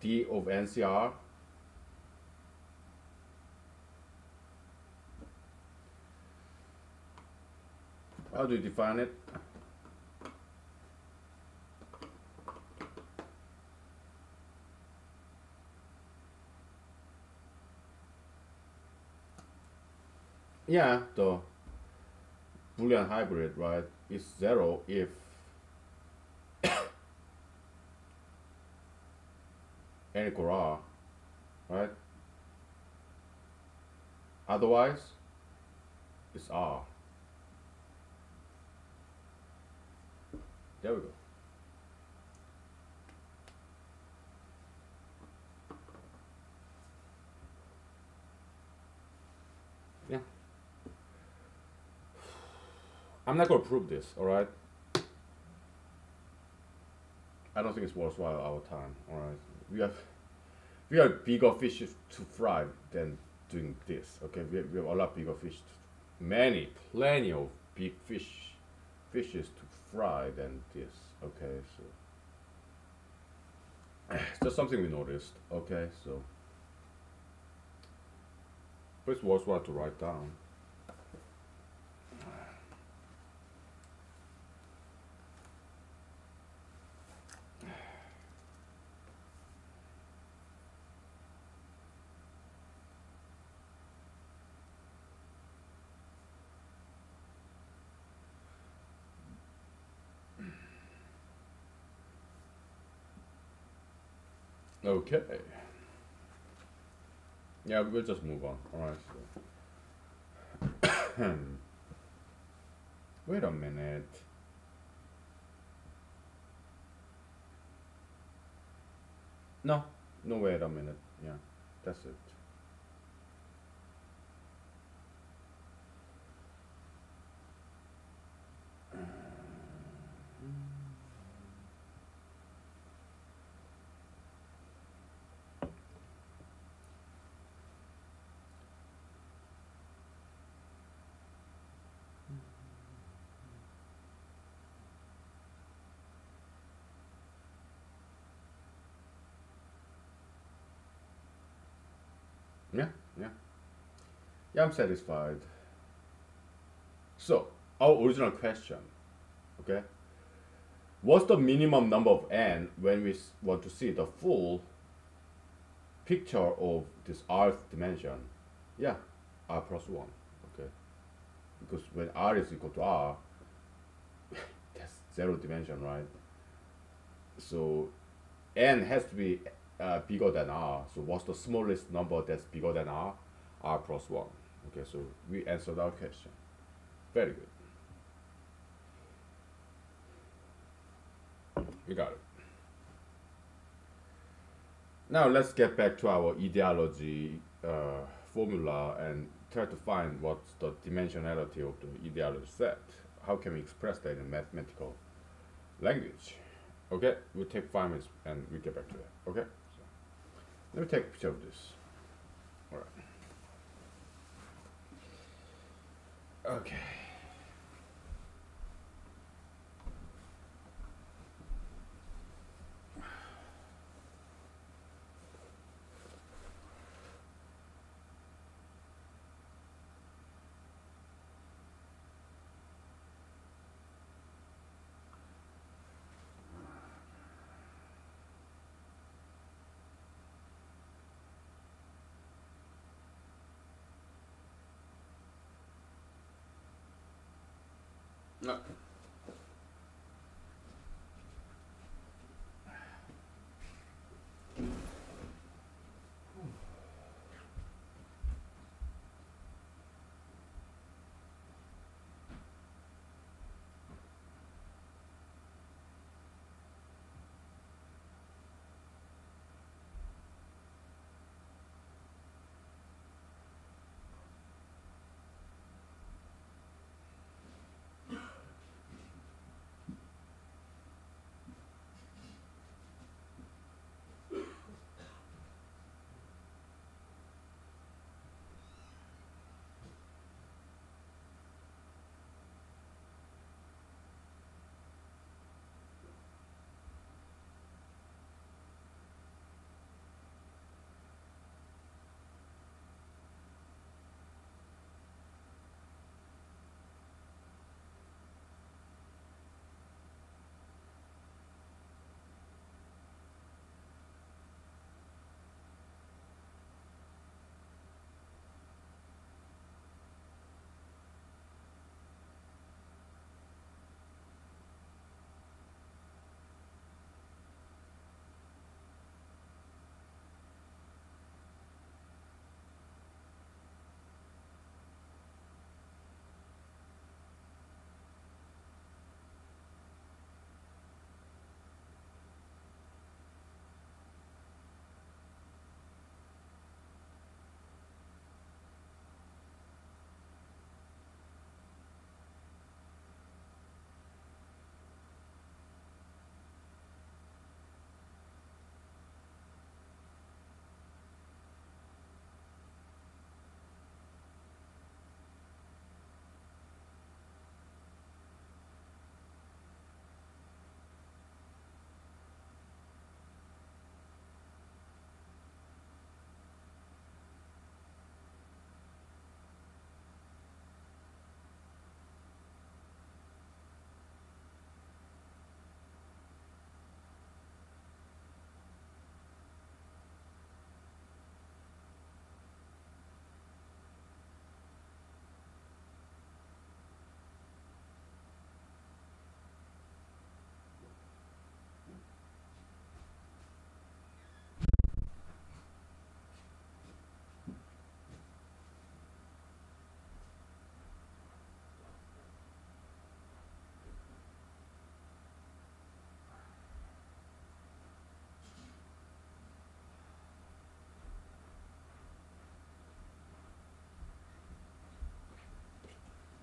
d of NCR? How do you define it? Yeah, the Boolean hybrid, right, is 0 if n equal r, right? Otherwise, it's r. There we go. Yeah. I'm not going to prove this, all right? I don't think it's worthwhile our time, all right? We have bigger fish to fry than doing this, okay? We have a lot bigger fish, plenty of big fishes to fry than this, okay? So it's just something we noticed, okay? So, but it's worthwhile to write down. Okay. Yeah, we'll just move on. All right. So. Wait a minute. No, no. Wait a minute. Yeah, that's it. Yeah, yeah, yeah. I'm satisfied. So our original question, okay? What's the minimum number of n when we want to see the full picture of this rth dimension? Yeah, r plus one. Okay, because when r is equal to r, that's zero dimension, right? So n has to be bigger than r. So what's the smallest number that's bigger than r? R plus 1. Okay, so we answered our question. Very good. We got it. Now let's get back to our ideology formula and try to find what's the dimensionality of the ideology set. How can we express that in mathematical language? Okay, we'll take 5 minutes and we'll get back to that. Okay, so let me take a picture of this. All right. Okay. No.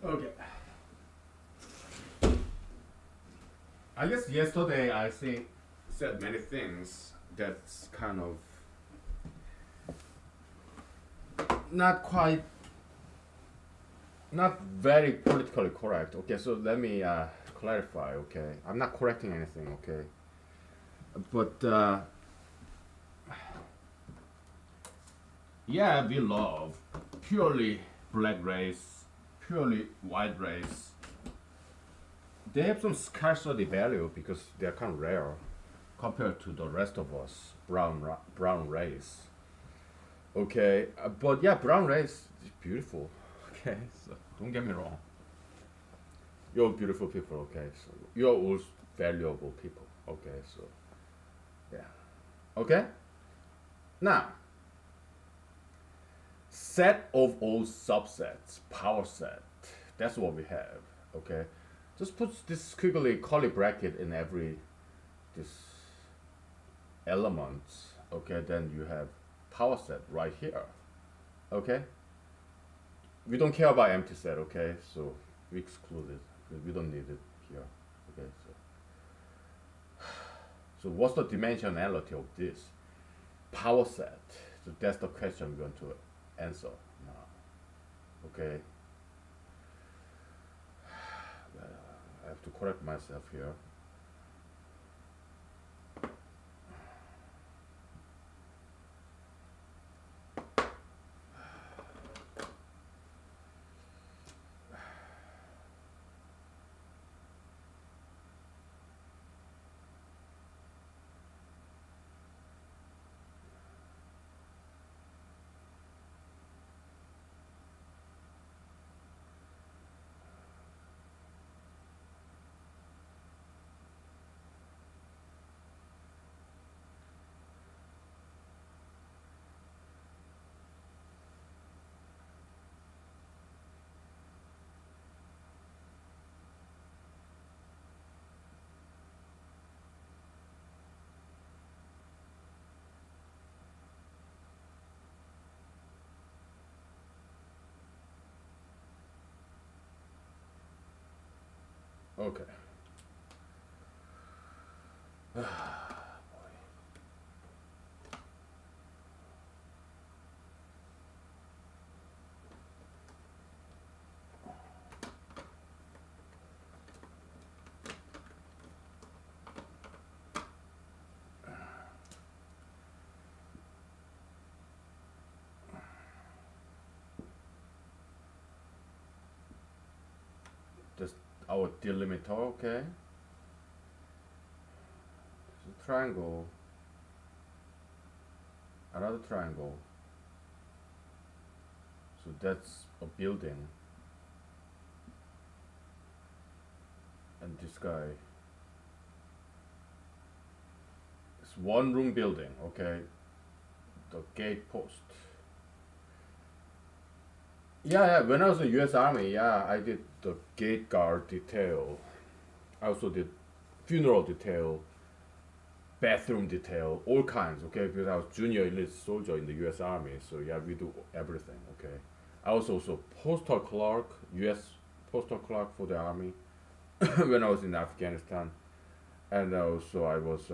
Okay. I guess yesterday I think said many things that's kind of not quite, not very politically correct. Okay, so let me clarify. Okay, I'm not correcting anything. Okay, but yeah, we love purely black race, purely white race. They have some scarcity value because they're kind of rare compared to the rest of us, brown race. Okay, but yeah, brown race is beautiful. Okay, so don't get me wrong. You're beautiful people. Okay, so you're all valuable people. Okay, so yeah. Okay, now set of all subsets, power set. That's what we have. Okay, just put this squiggly curly bracket in every this element. Okay, then you have power set right here. Okay, we don't care about empty set. Okay, so we exclude it. We don't need it here. Okay, so what's the dimensionality of this power set? So that's the question we're going to answer now. Okay, I have to correct myself here. Okay. Just our delimiter. Okay. So triangle, another triangle. So that's a building, and this guy is one room building. Okay, the gate post. Yeah, yeah. When I was in U.S. Army, yeah, I did the gate guard detail. I also did funeral detail, bathroom detail, all kinds. Okay, because I was junior elite soldier in the U.S. Army, so yeah, we do everything. Okay, I was also postal clerk, U.S. postal clerk for the army when I was in Afghanistan, and also I was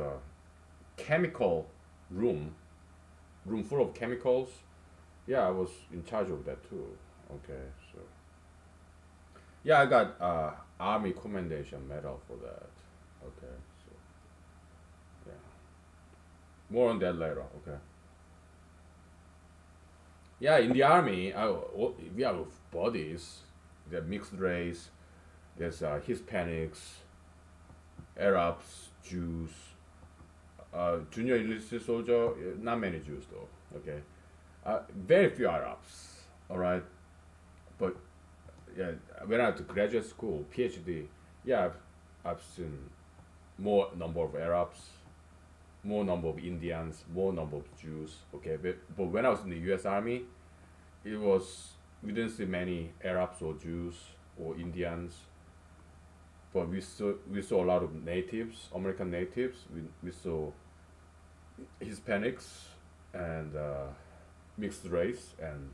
chemical room, room full of chemicals. Yeah, I was in charge of that too. Okay, so yeah, I got Army Commendation Medal for that. Okay, so yeah, more on that later. Okay. Yeah, in the army, we have bodies. They're mixed race. There's Hispanics, Arabs, Jews. Junior enlisted soldier, not many Jews though. Okay, very few Arabs. All right, but yeah, when I went to graduate school, PhD, yeah, I've seen more number of Arabs, more number of Indians, more number of Jews. Okay, but when I was in the U.S. Army, it was we didn't see many Arabs or Jews or Indians, but we saw a lot of natives, American natives. We saw Hispanics and mixed race and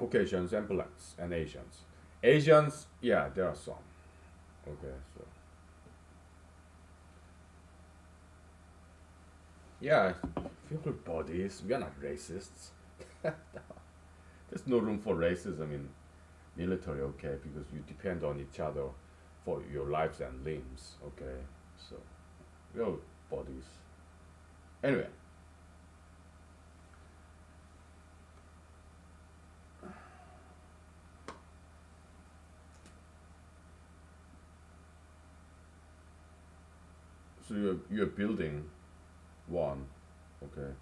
Caucasians and blacks and Asians. Asians, yeah, there are some. Okay, so yeah, people bodies. We are not racists. There's no room for racism in military, okay? Because you depend on each other for your lives and limbs, okay? So your bodies. Anyway, so you're building one, okay?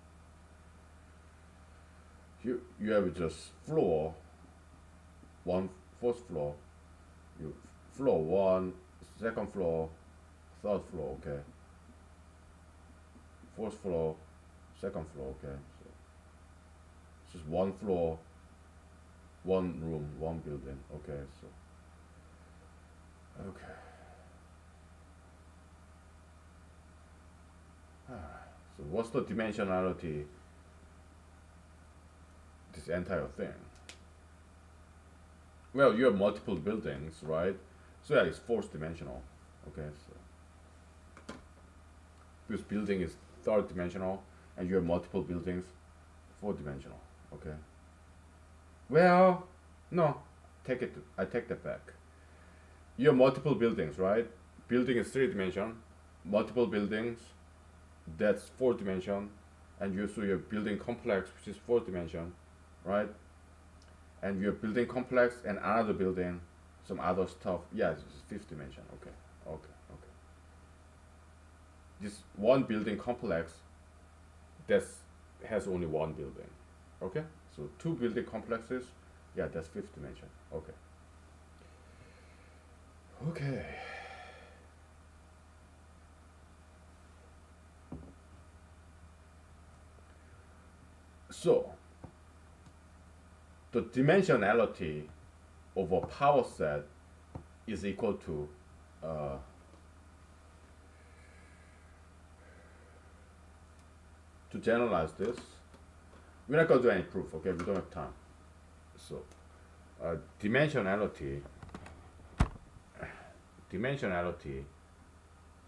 You have just floor, one first floor, you floor one, second floor, third floor, okay? First floor, second floor, okay? So it's just one floor, one room, one building, okay? So okay. So what's the dimensionality? This entire thing. Well, you have multiple buildings, right? So yeah, it's fourth dimensional. Okay, so this building is third dimensional, and you have multiple buildings, fourth dimensional. Okay. Well, no, take it. I take that back. You have multiple buildings, right? Building is three dimension. Multiple buildings, that's fourth dimension, and you so your building complex, which is fourth dimension, right? And your building complex and another building, some other stuff. Yeah, it's fifth dimension. Okay, okay, okay. This one building complex that's has only one building. Okay, so two building complexes. Yeah, that's fifth dimension. Okay. Okay. So the dimensionality of a power set is equal to uh, to generalize this, we're not going to do any proof, okay? We don't have time. So dimensionality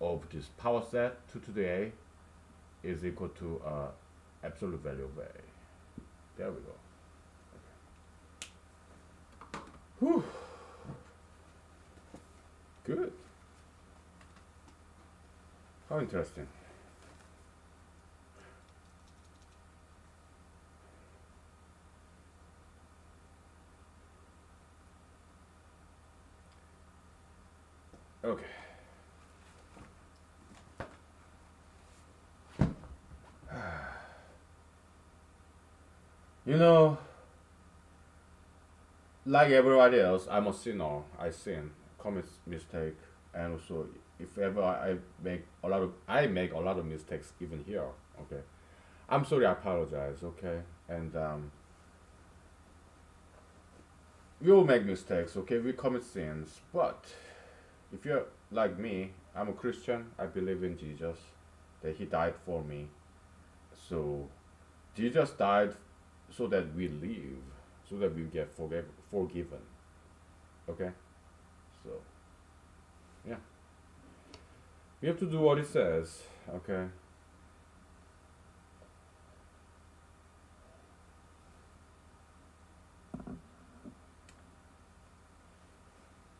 of this power set 2 to the a is equal to absolute value of a. There we go. Whew. Good. How interesting. Okay. You know, like everybody else, I'm a sinner. I sin, commit mistake, and also if ever I make a lot of mistakes even here. Okay, I'm sorry. I apologize. Okay, and we all make mistakes. Okay, we commit sins, but if you're like me, I'm a Christian. I believe in Jesus, that He died for me. So Jesus died so that we live, so that we get forgiven. Okay, so yeah, we have to do what He says. Okay.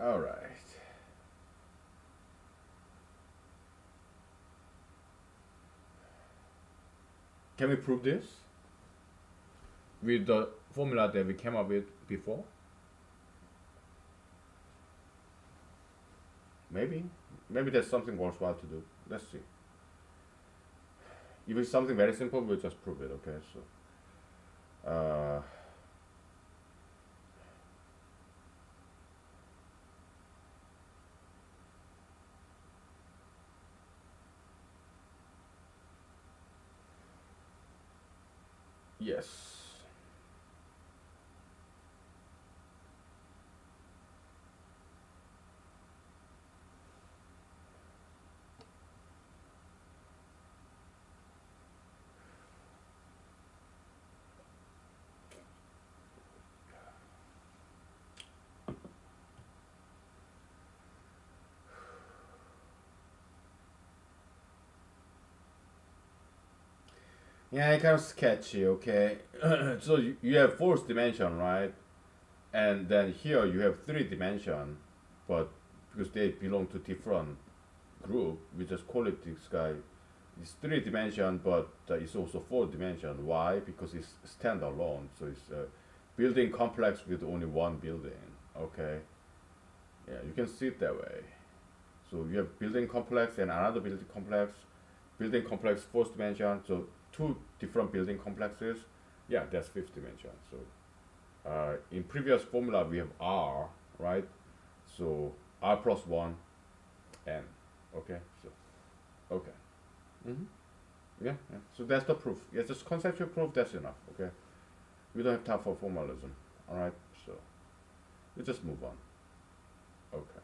All right. Can we prove this with the formula that we came up with before? Maybe. Maybe there's something worthwhile to do. Let's see. If it's something very simple, we'll just prove it, okay? So, yes. Yeah, kind of sketchy, okay? So you have fourth dimension, right? And then here you have three dimension, but because they belong to different group, we just call it this guy. It's three dimension, but it's also four dimension. Why? Because it's standalone. So it's a building complex with only one building. Okay. Yeah, you can see it that way. So you have building complex and another building complex. Building complex fourth dimension. So two different building complexes. Yeah, that's fifth dimension. So in previous formula we have R, right? So R plus one, N. Okay. So okay. Mm-hmm. Yeah, yeah. So that's the proof. Yeah, just conceptual proof. That's enough. Okay. We don't have time for formalism. All right. So we just move on. Okay.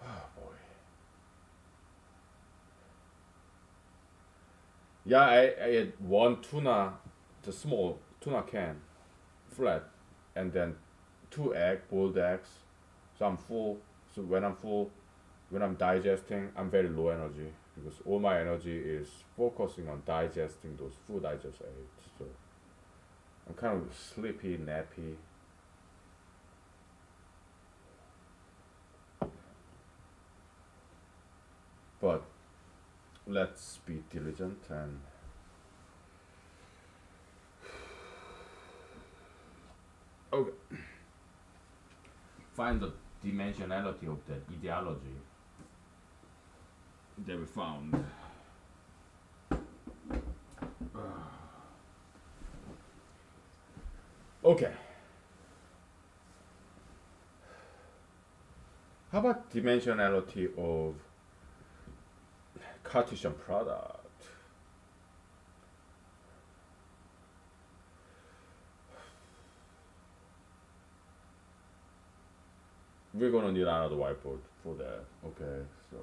Oh boy. Yeah, I had one tuna, the small tuna can, flat, and then two egg, boiled eggs. So I'm full. So when I'm full, when I'm digesting, I'm very low energy because all my energy is focusing on digesting those food I just ate. So I'm kind of sleepy, nappy. But let's be diligent and okay. Find the dimensionality of that ideology that we found. Okay. How about dimensionality of Cartesian product? We're gonna need another whiteboard for that. Okay, so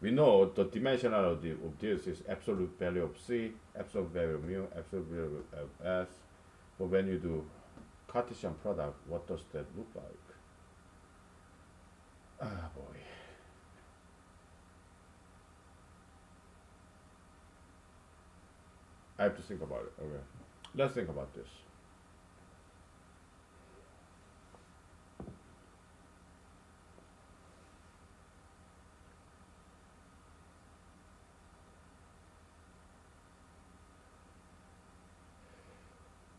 we know the dimensionality of this is absolute value of C, absolute value of mu, absolute value of S. But when you do Cartesian product, what does that look like? Ah boy. I have to think about it. Okay. Let's think about this.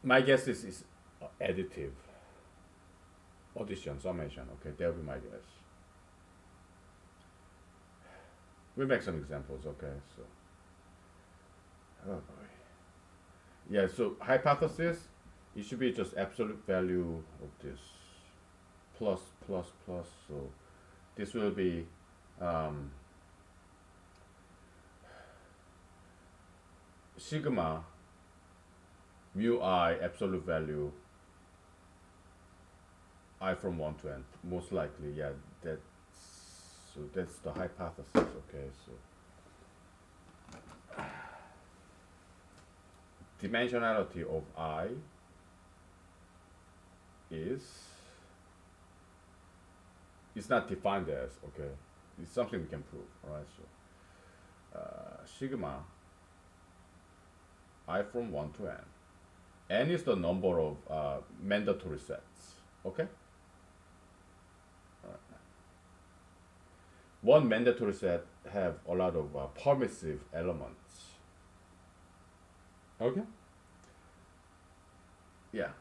My guess is additive. Addition, summation. Okay, that'll be my guess. We'll make some examples. Okay, so. Oh boy. Yeah, so hypothesis, it should be just absolute value of this plus, plus, plus. So this will be sigma mu I absolute value I from 1 to n. Most likely, yeah, that's the hypothesis. Okay, so dimensionality of I is, it's not defined as, okay, it's something we can prove. All right, so sigma I from 1 to n. N is the number of mandatory sets. Okay. One mandatory set have a lot of permissive elements. Okay. Yeah,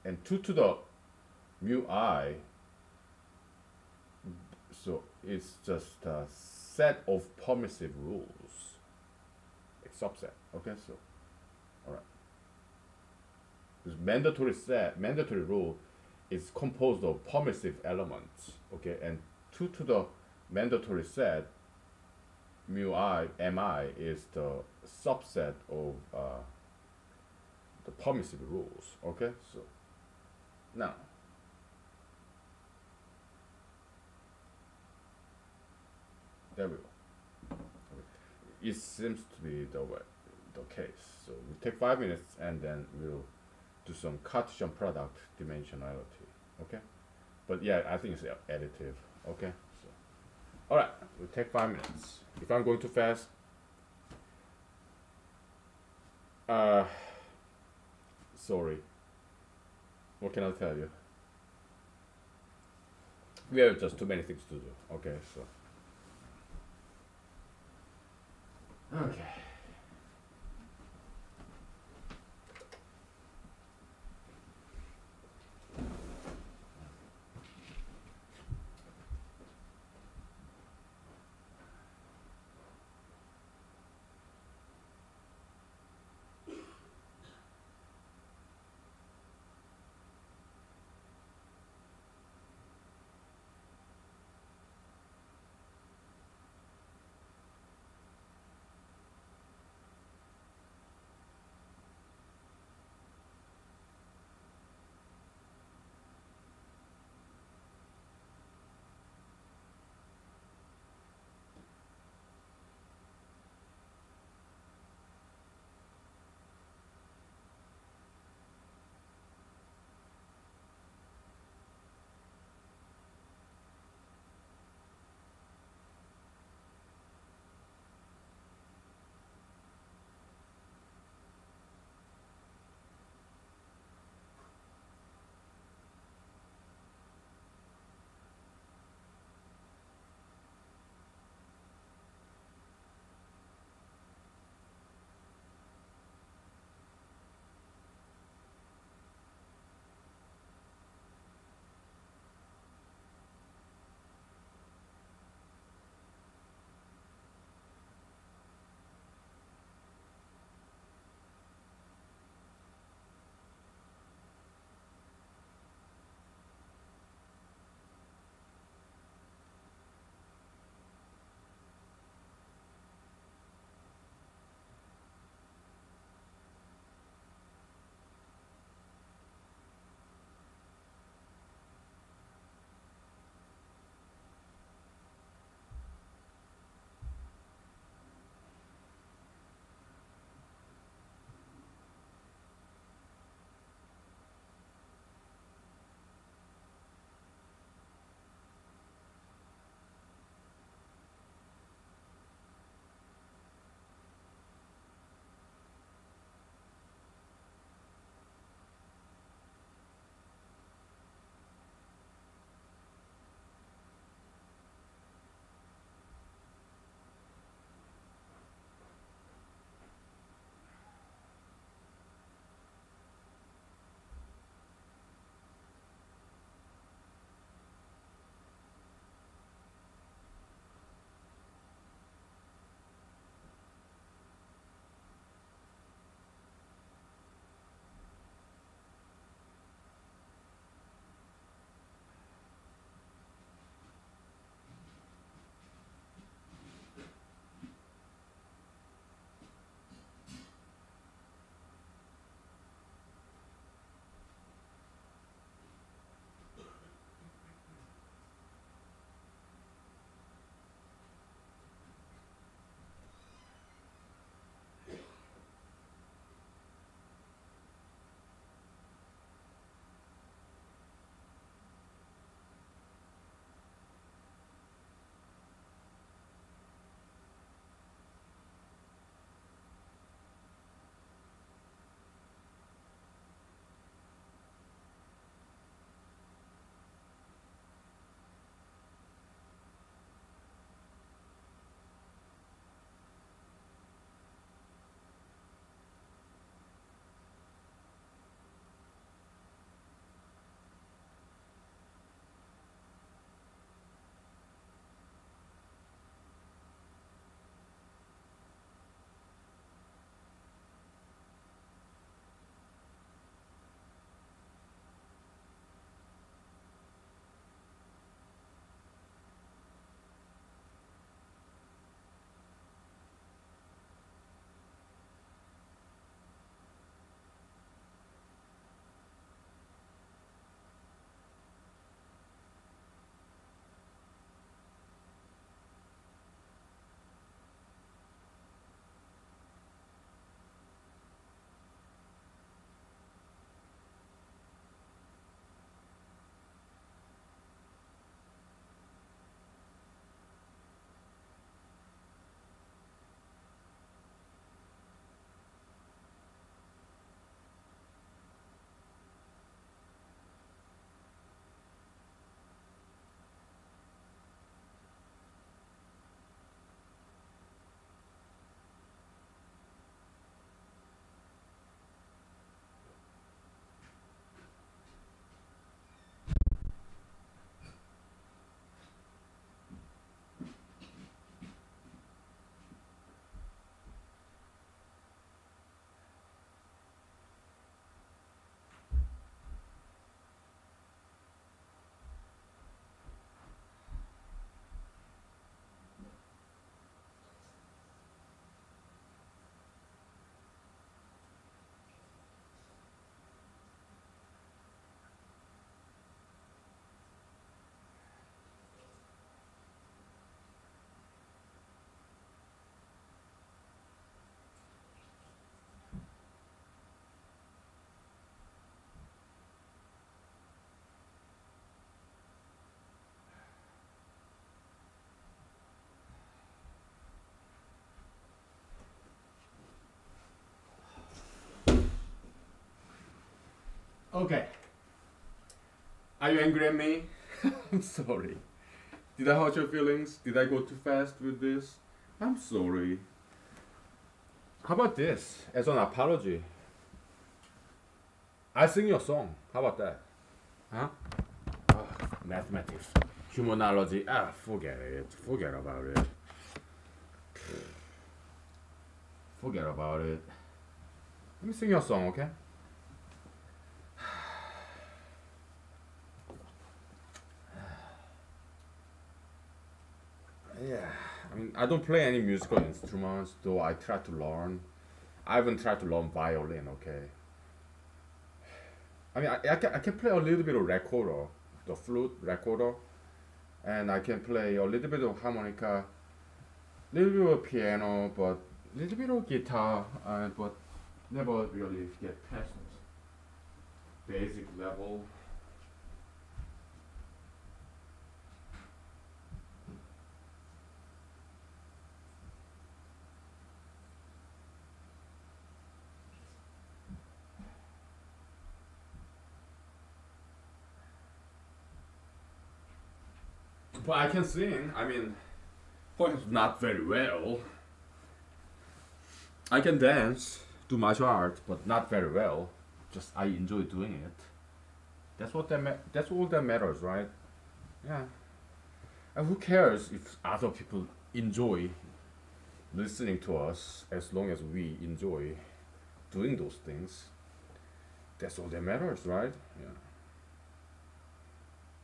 and 2 to the mu I, so it's just a set of permissive rules, a subset. Okay, so all right. This mandatory rule is composed of permissive elements. Okay, and 2 to the mandatory set mu I mi is the subset of the permissive rules. Okay, so now there we go. It seems to be the case. So we take 5 minutes and then we'll do some Cartesian product dimensionality. Okay, but yeah, I think it's additive. Okay, so all right, we'll take 5 minutes. If I'm going too fast, Uh, sorry. What can I tell you? We have just too many things to do. Okay, so. Okay. Okay. Are you angry at me? I'm sorry. Did I hurt your feelings? Did I go too fast with this? I'm sorry. How about this as an apology? I sing your song. How about that? Huh? Oh, mathematics, humanology. Forget it. Forget about it. Forget about it. Let me sing your song, okay? Yeah, I mean, I don't play any musical instruments, though I try to learn. I even tried to learn violin, okay? I mean, I can play a little bit of recorder, the flute recorder, and I can play a little bit of harmonica, little bit of piano, but little bit of guitar, but never really get past basic level. But I can sing. I mean, perhaps not very well. I can dance, do martial arts, but not very well. Just I enjoy doing it. That's all that matters, right? Yeah. And who cares if other people enjoy listening to us as long as we enjoy doing those things? That's all that matters, right? Yeah.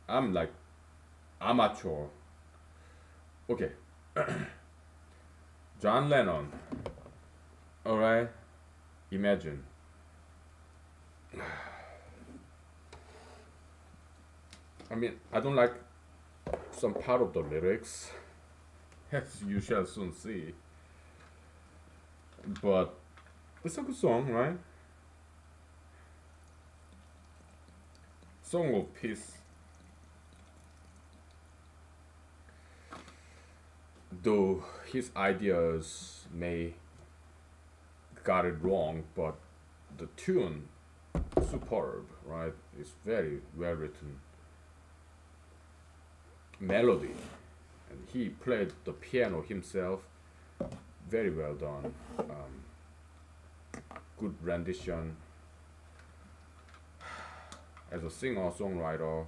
I'm like amateur. Okay. John Lennon. Alright? Imagine. I mean, I don't like some part of the lyrics, as you shall soon see. But it's a good song, right? Song of Peace. Though his ideas may got it wrong, but the tune superb, right? It's very well written melody, and he played the piano himself. Very well done. Good rendition. As a singer songwriter,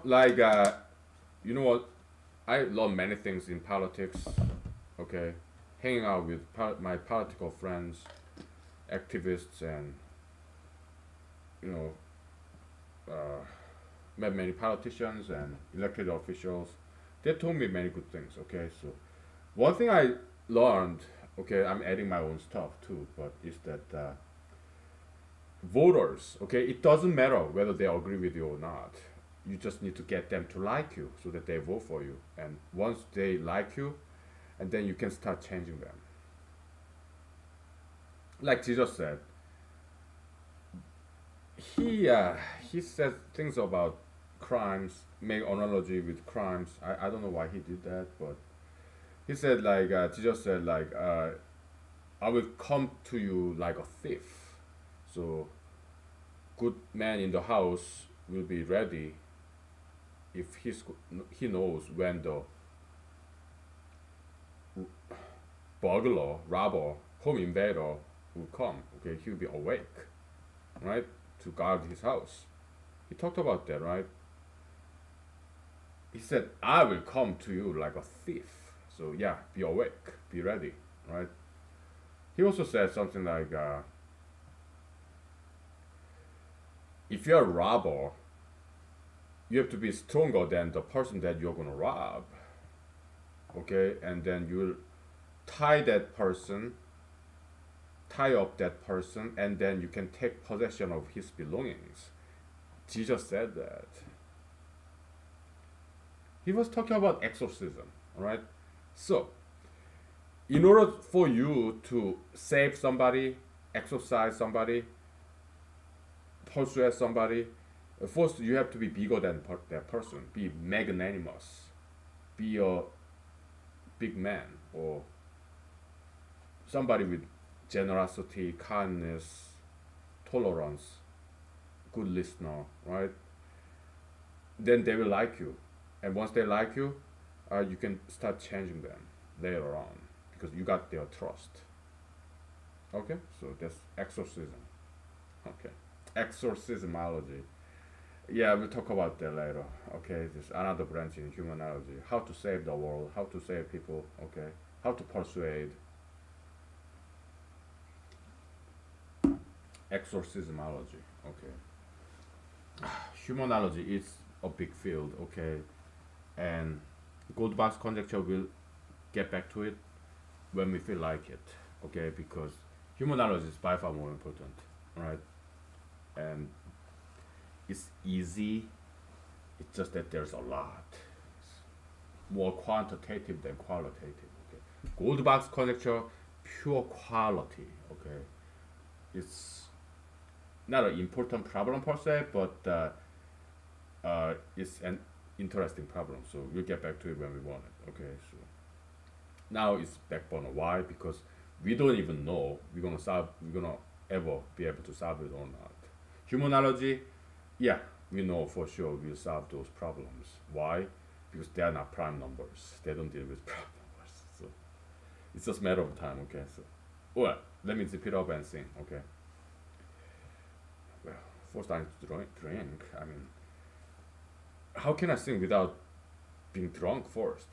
like you know what? I love many things in politics. Okay, hanging out with my political friends, activists, and you know, met many politicians and elected officials. They told me many good things. Okay, so one thing I learned. Okay, I'm adding my own stuff too, but is that voters. Okay, it doesn't matter whether they agree with you or not. You just need to get them to like you so that they vote for you. And once they like you, and then you can start changing them. Like Jesus said, he said things about crimes, make analogy with crimes. I don't know why he did that, but he said like Jesus said like I will come to you like a thief. So good man in the house will be ready if he knows when the burglar, robber, home invader will come. Okay, he'll be awake, right, to guard his house. He talked about that, right? He said, "I will come to you like a thief." So yeah, be awake, be ready, right? He also said something like, "If you're a robber, you have to be stronger than the person that you're gonna rob." Okay, and then you'll tie that person, tie up that person, and then you can take possession of his belongings. Jesus said that. He was talking about exorcism, right? So, in order for you to save somebody, exorcise somebody, persuade somebody, first you have to be bigger than that person. Be magnanimous. Be a big man or somebody with generosity, kindness, tolerance, good listener, right? Then they will like you, and once they like you, you can start changing them later on because you got their trust. Okay, so that's exorcism. Okay, exorcismology. Yeah, we'll talk about that later. Okay, this another branch in humanology. How to save the world, how to save people. Okay, how to persuade. Exorcismology. Okay, humanology is a big field. Okay, and Goldbach's conjecture will get back to it when we feel like it. Okay, because humanology is by far more important, right? And it's easy. It's just that there's a lot. It's more quantitative than qualitative. Okay, Goldbach's conjecture, pure quality. Okay, it's not an important problem per se, but it's an interesting problem. So we'll get back to it when we want it. Okay, so now it's back burner. Why? Because we don't even know we're gonna ever be able to solve it or not. Humanology, yeah, we know for sure we'll solve those problems. Why? Because they are not prime numbers. They don't deal with prime numbers. So it's just a matter of time. Okay, so well, let me zip it up and sing. Okay. Well, first I need to drink. I mean, how can I sing without being drunk first?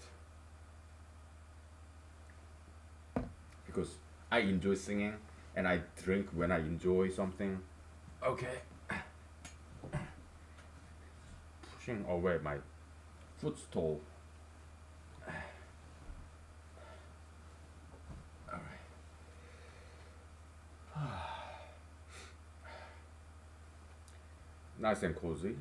Because I enjoy singing and I drink when I enjoy something. Okay. Pushing away my footstool. Alright. Nice and cozy.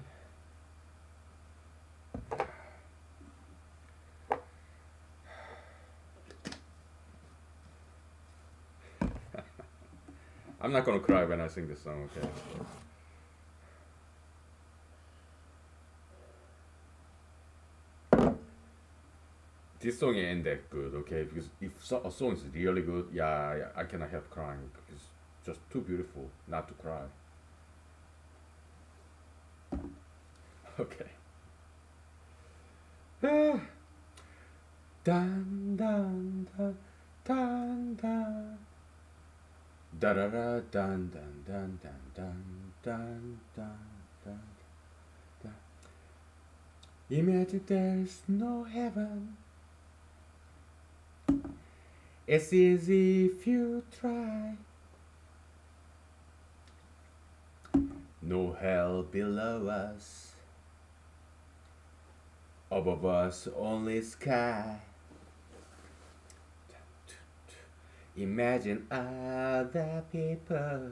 I'm not gonna cry when I sing this song, okay? This song ain't that good, okay? Because if a song is really good, yeah, I cannot help crying. It's just too beautiful not to cry. Okay. Ah. Dun dun dun dun dun. Da da da dun dun dun dun dun dun dun dun dun. Imagine there's no heaven. It's easy if you try. No hell below us. Above us only sky. Imagine other people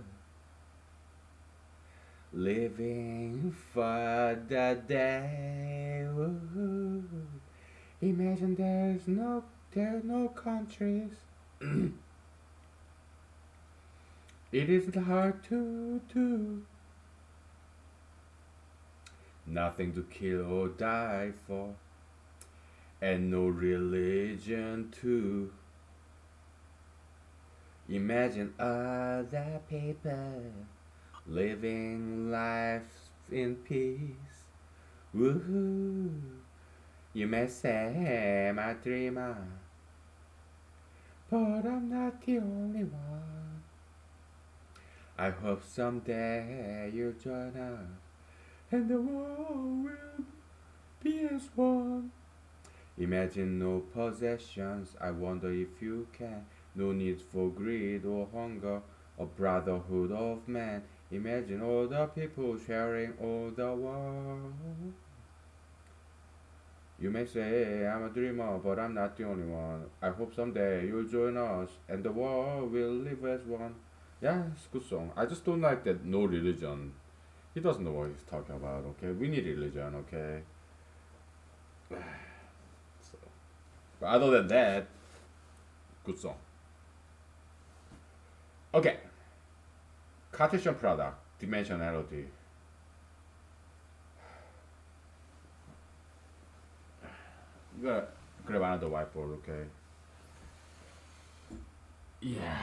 living for the day. Ooh. Imagine there are no countries. It isn't hard to do. Nothing to kill or die for, and no religion too. Imagine other people living life in peace. Woohoo! You may say I'm a dreamer, but I'm not the only one. I hope someday you'll join us, and the world will be as one. Imagine no possessions, I wonder if you can. No need for greed or hunger, a brotherhood of man. Imagine all the people sharing all the world. You may say I'm a dreamer, but I'm not the only one. I hope someday you'll join us, and the world will live as one. Yeah, it's a good song. I just don't like that no religion. He doesn't know what he's talking about, okay? We need religion, okay? So, but other than that, good song. Okay. Cartesian product, dimensionality. You gotta grab another whiteboard, okay? Yeah.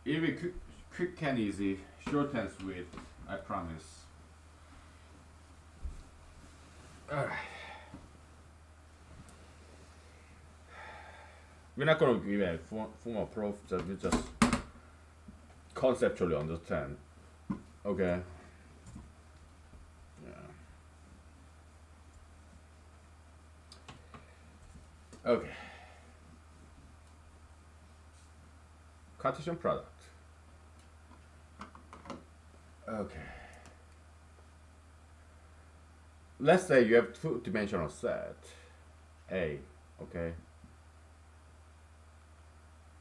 It'll be quick and easy, short and sweet, I promise. Alright. We're not going to give a formal proof, we just conceptually understand. Okay. Yeah. Okay. Cartesian product. Okay. Let's say you have two-dimensional set A, okay?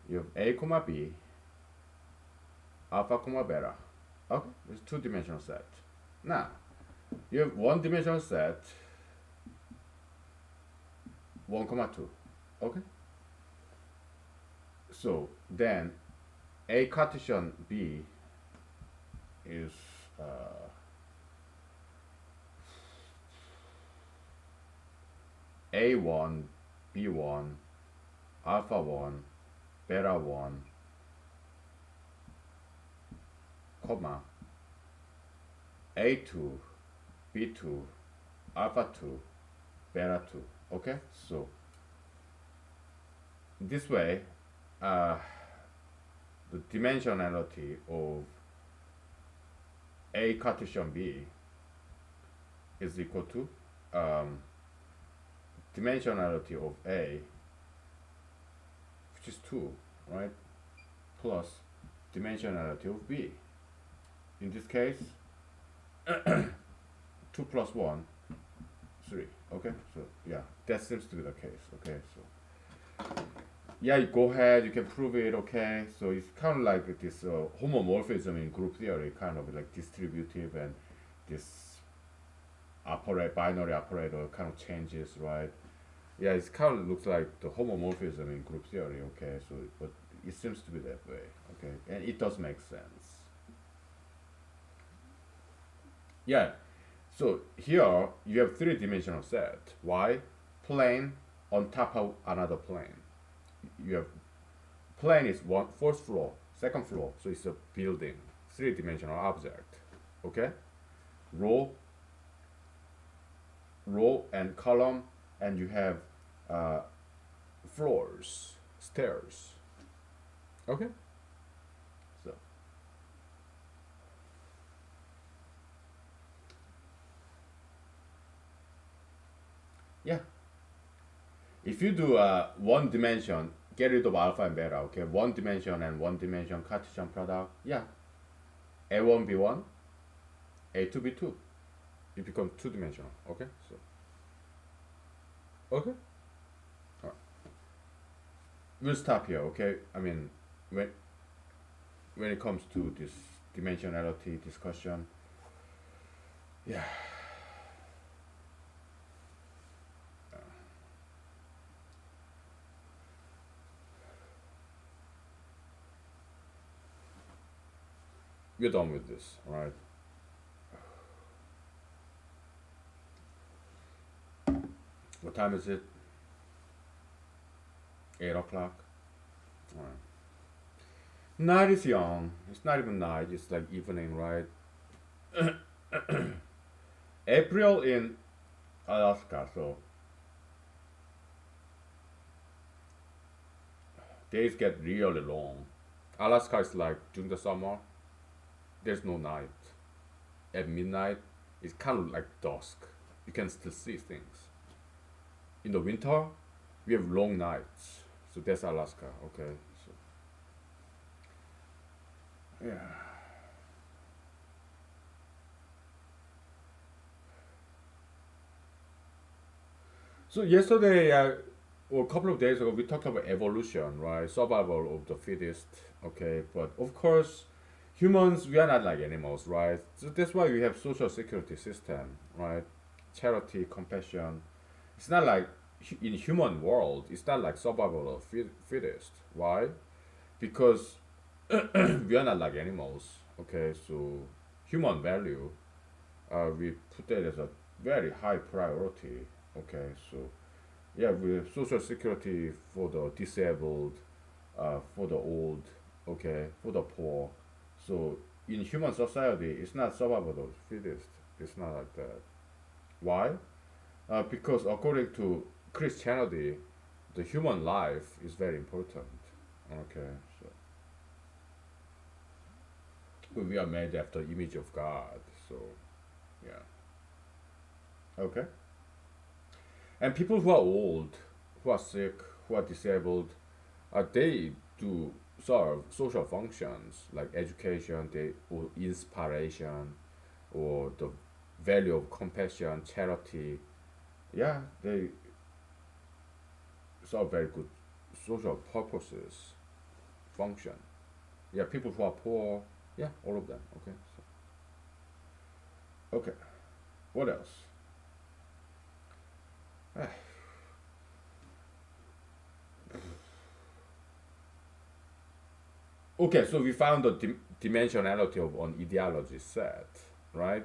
You have A comma B, alpha comma beta. Okay, it's two-dimensional set. Now, you have one-dimensional set 1 comma 2. Okay? So then A Cartesian B is A1, B1, alpha 1, beta 1, comma A2, B2, alpha 2, beta 2. Okay, so this way the dimensionality of A Cartesian B is equal to dimensionality of A, which is 2, right, plus dimensionality of B. In this case 2 plus 1, 3. Okay, so yeah, that seems to be the case. Okay, so yeah, you go ahead, you can prove it. Okay, so it's kind of like this homomorphism in group theory, kind of like distributive, and this binary operator kind of changes, right? Yeah, it kind of looks like the homomorphism in group theory. Okay, so but it seems to be that way. Okay, and it does make sense. Yeah, so here you have three-dimensional set. Why? Plane on top of another plane. You have plane is first floor, second floor, so it's a building, three-dimensional object. Okay, row and column, and you have floors, stairs. Okay, so yeah, if you do one dimension, get rid of alpha and beta. Okay, one dimension and one dimension Cartesian product. Yeah, A1 B1, A2 B2. It becomes two-dimensional. Okay, so okay. All right. We'll stop here. Okay, I mean when it comes to this dimensionality discussion, yeah. We're done with this, all right? What time is it? 8 o'clock. All right. Night is young. It's not even night. It's like evening, right? April in Alaska, so days get really long. Alaska is like during the summer. There's no night. At midnight, it's kind of like dusk. You can still see things. In the winter, we have long nights. So that's Alaska. Okay. So yeah. So yesterday, or a couple of days ago, we talked about evolution, right? Survival of the fittest. Okay, but of course, humans, we are not like animals, right? So that's why we have social security system, right? Charity, compassion. It's not like in human world. It's not like survival of fittest. Why? Because we are not like animals. Okay, so human value, we put that as a very high priority. Okay, so yeah, with social security for the disabled, for the old, okay, for the poor. So in human society, it's not survival of the fittest. It's not like that. Why? Because according to Christianity, the human life is very important. Okay, so we are made after image of God. So yeah, okay. And people who are old, who are sick, who are disabled, they do serve social functions like education, they or inspiration, or the value of compassion, charity. Yeah, they serve very good social purposes, function. Yeah, people who are poor. Yeah, all of them. Okay. So, okay. What else? Okay, so we found the dimensionality of an ideology set, right?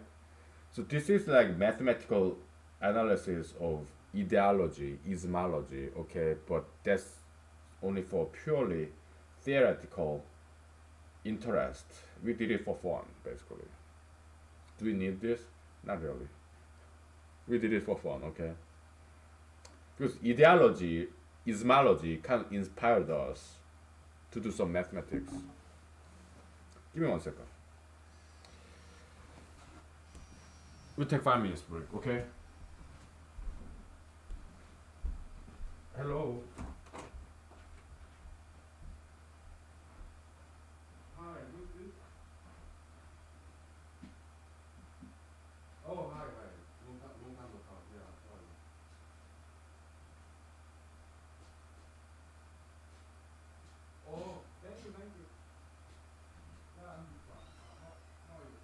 So this is like mathematical analysis of ideology, ismology, okay, but that's only for purely theoretical interest. We did it for fun, basically. Do we need this? Not really. We did it for fun, okay? Because ideology, ismology kind of inspired us to do some mathematics. Give me 1 second. We'll take 5 minutes break, okay? Hello. Hi, who's this? Oh, hi, hi. Long time no talk. Yeah, sorry. Oh, thank you, thank you. Yeah, I'm fine. How are you?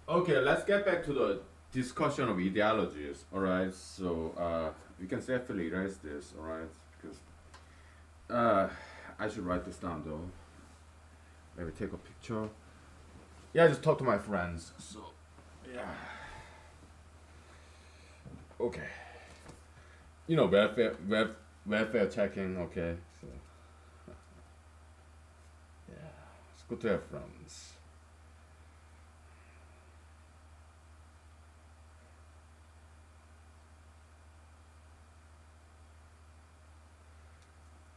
Okay, let's get back to the discussion of ideologies. All right, so we can safely erase this. All right, because I should write this down though. Maybe take a picture. Yeah, I just talk to my friends. So yeah, okay. You know, welfare checking. Okay, so yeah, it's good to have friends.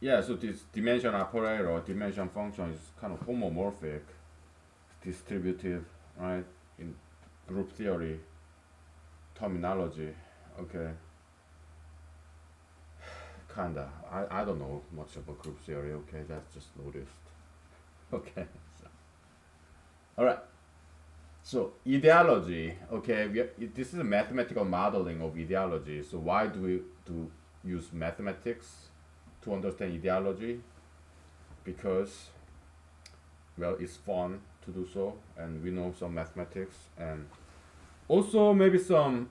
Yeah, so this dimension operator, dimension function is kind of homomorphic, distributive, right? In group theory terminology. Okay, kinda. I don't know much about group theory. Okay, that's just noticed. Okay, so, all right. So ideology. Okay, this is a mathematical modeling of ideology. So why do we do use mathematics to understand ideology? Because well, it's fun to do so, and we know some mathematics, and also maybe some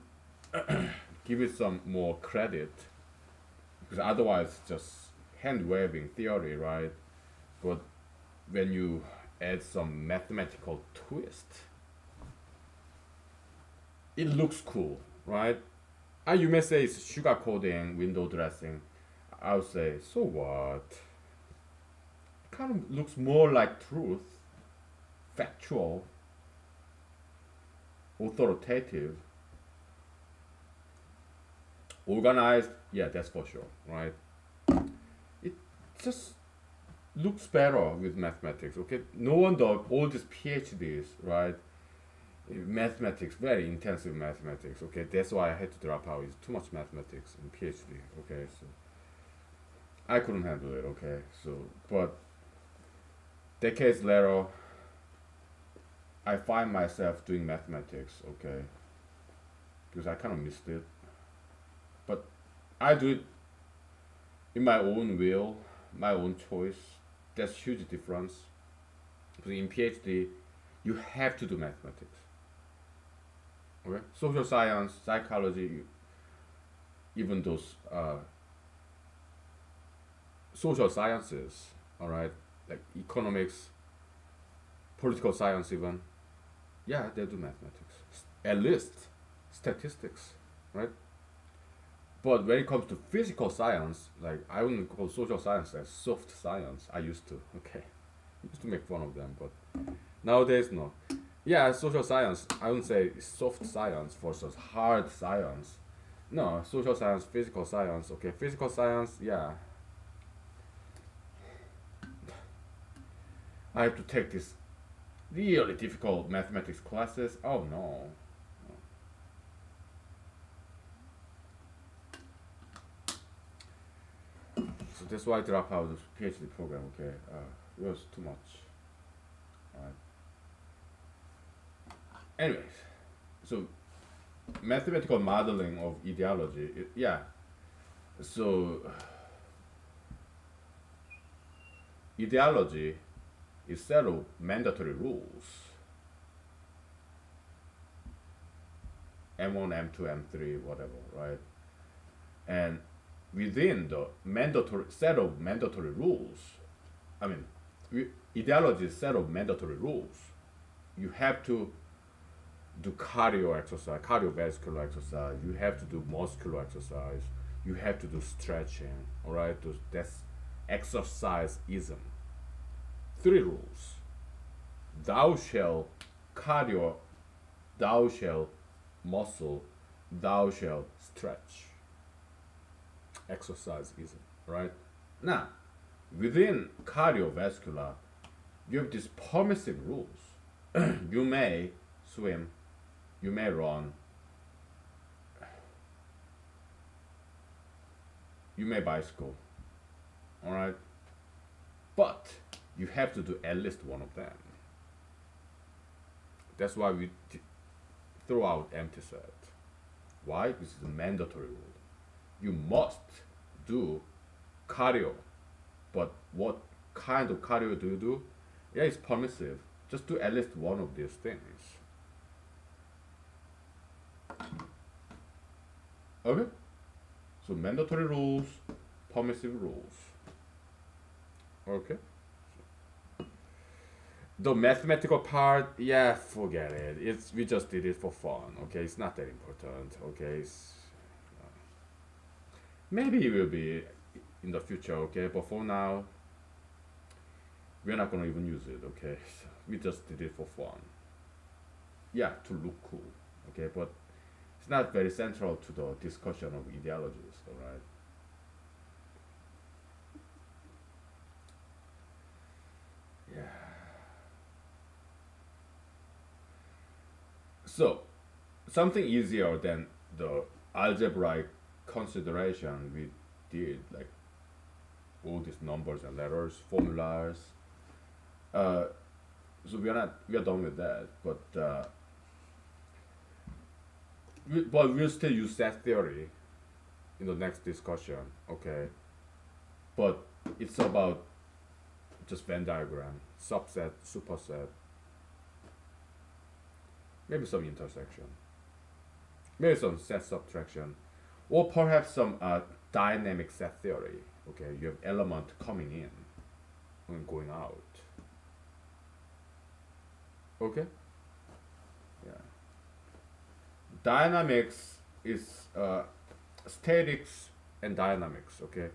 give it some more credit, because otherwise just hand waving theory, right? But when you add some mathematical twist, it looks cool, right? And you may say it's sugarcoating, window dressing. I would say, so what? Kind of looks more like truth, factual, authoritative, organized. Yeah, that's for sure, right? It just looks better with mathematics. Okay, no wonder all these PhDs, right? Mathematics, very intensive mathematics. Okay, that's why I had to drop out. It's too much mathematics in PhD. Okay, so I couldn't handle it. Okay, so but decades later, I find myself doing mathematics. Okay, because I kind of missed it, but I do it in my own will, my own choice. That's huge difference. Because in PhD, you have to do mathematics. Okay, social science, psychology, even those social sciences. All right, like economics, political science, even. Yeah, they do mathematics. At least statistics, right? But when it comes to physical science, like I wouldn't call social science as soft science. I used to. Okay, I used to make fun of them, but nowadays no. Yeah, social science. I wouldn't say soft science versus hard science. No, social science, physical science. Okay, physical science. Yeah, I have to take this really difficult mathematics classes. Oh no. So that's why I dropped out of the PhD program. Okay, it was too much. Alright. Anyways, so mathematical modeling of ideology. Yeah. So ideology is set of mandatory rules. M1, M2, M3, whatever, right? And within the mandatory set of mandatory rules, I mean, ideology is set of mandatory rules. You have to do cardio exercise, cardiovascular exercise. You have to do muscular exercise. You have to do stretching. All right, that's exercise-ism. Three rules: thou shall cardio, thou shall muscle, thou shall stretch. Exercise-ism, right? Now, within cardiovascular, you have these permissive rules. You may swim, you may run, you may bicycle, all right? But you have to do at least one of them. That's why we throw out empty set. Why? This is a mandatory rule. You must do cardio. But what kind of cardio do you do? Yeah, it's permissive. Just do at least one of these things. Okay. So mandatory rules, permissive rules. Okay. The mathematical part, yeah, forget it. It's we just did it for fun. Okay, it's not that important. Okay, maybe it will be in the future. Okay, but for now, we're not gonna even use it. Okay, so we just did it for fun. Yeah, to look cool. Okay, but it's not very central to the discussion of ideologies. All right. Yeah. So something easier than the algebraic consideration we did, like all these numbers and letters, formulas. Uh, so we are done with that, but we'll still use that theory in the next discussion. Okay, but it's about just Venn diagram, subset, superset, maybe some intersection, maybe some set subtraction, or perhaps some dynamic set theory. Okay, you have element coming in and going out. Okay, yeah. Dynamics is statics and dynamics. Okay,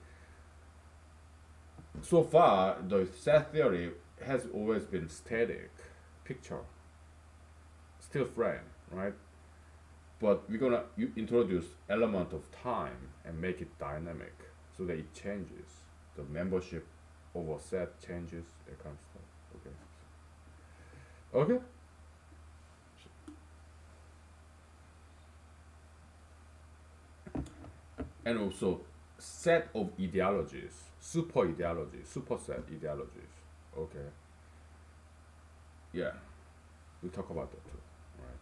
so far the set theory has always been static, picture, still frame, right? But we're gonna introduce element of time and make it dynamic so that it changes. The membership over set changes, that kind of stuff. Okay. Okay. And also set of ideologies, super ideologies, superset ideologies. Okay. Yeah. We'll talk about that too. Right.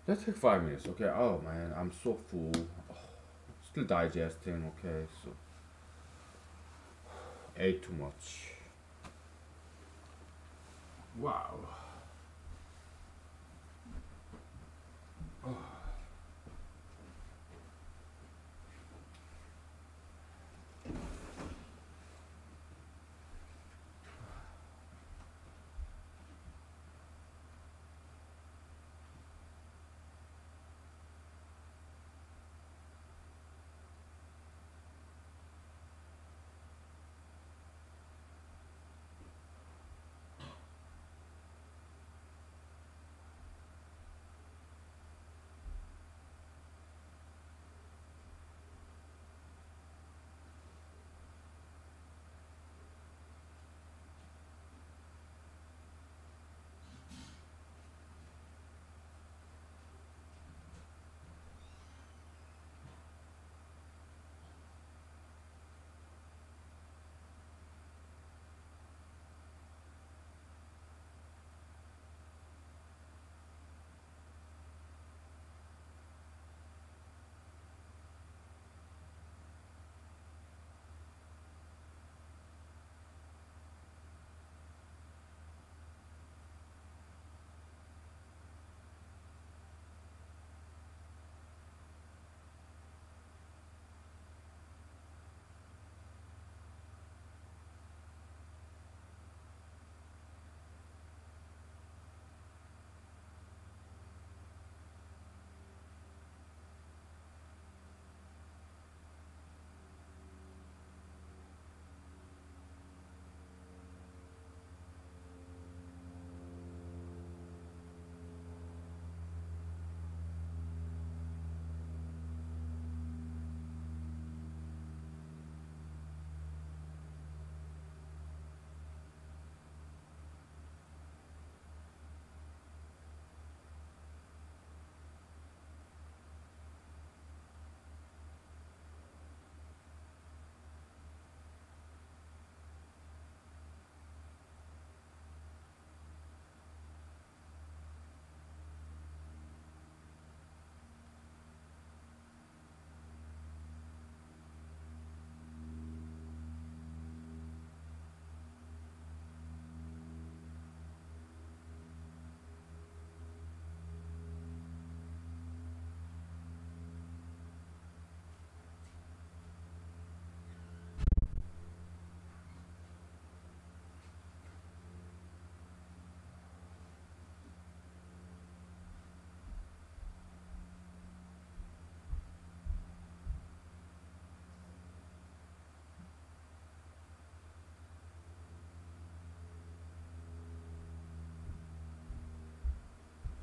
Let's take 5 minutes. Okay. Oh man, I'm so full. Oh, still digesting. Okay. So ate too much. Wow.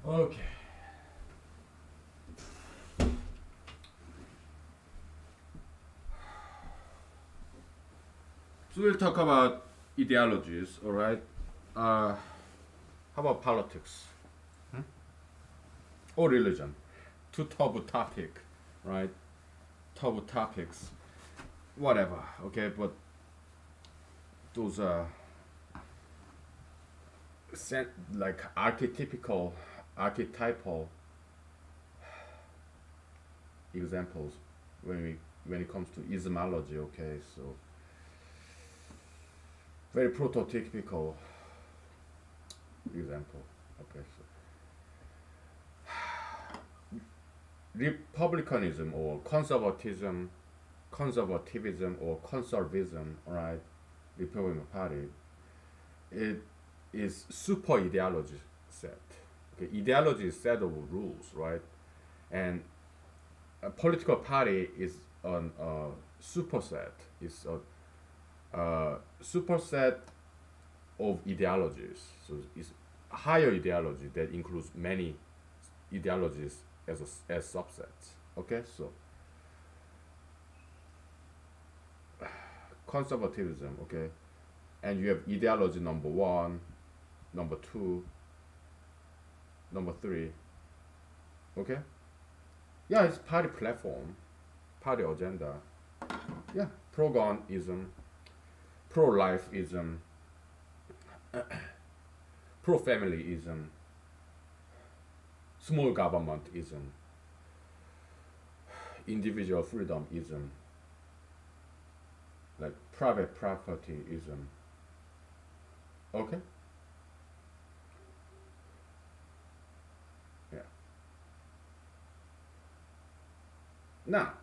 Okay. So we'll talk about ideologies, all right? How about politics or religion? Two taboo topic, right? Taboo topics, whatever. Okay, but those are like archetypal examples when it comes to ismology. Okay, so very prototypical example. Okay, so republicanism or conservatism or conservatism, right? Republican Party, it is super ideology set. Okay, ideology is set of rules, right? And a political party is an superset. It's a superset of ideologies. So it's a higher ideology that includes many ideologies as subsets. Okay, so conservatism. Okay, and you have ideology number one, number two, number three. Okay, yeah, it's party platform, party agenda. Yeah, pro-gunism, pro-lifeism, pro-familyism, small governmentism, individual freedomism, like private propertyism. Okay? Yeah. Now,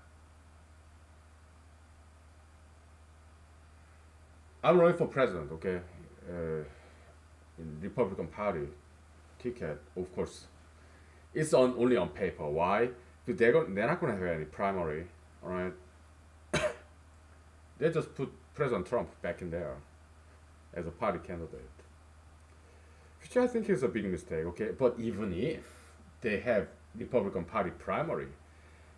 I'm running for president, okay? In Republican Party ticket, of course, it's only on paper. Why? Because they're not going to have any primary, all right? They just put President Trump back in there as a party candidate, which I think is a big mistake, okay? But even if they have Republican Party primary,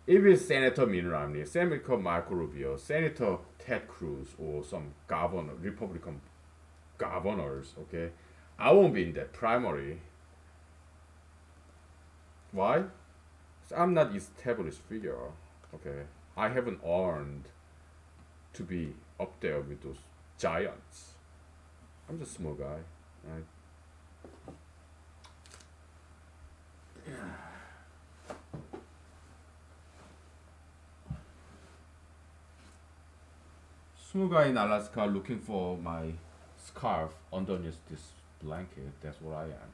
if it's Senator Mitt Romney, Senator Marco Rubio, Senator Ted Cruz, or some Republican governors, okay, I won't be in that primary. Why? 'Cause I'm not established figure, okay? I haven't earned to be up there with those giants. I'm just a small guy, right? Small guy in Alaska looking for my scarf underneath this blanket. That's what I am.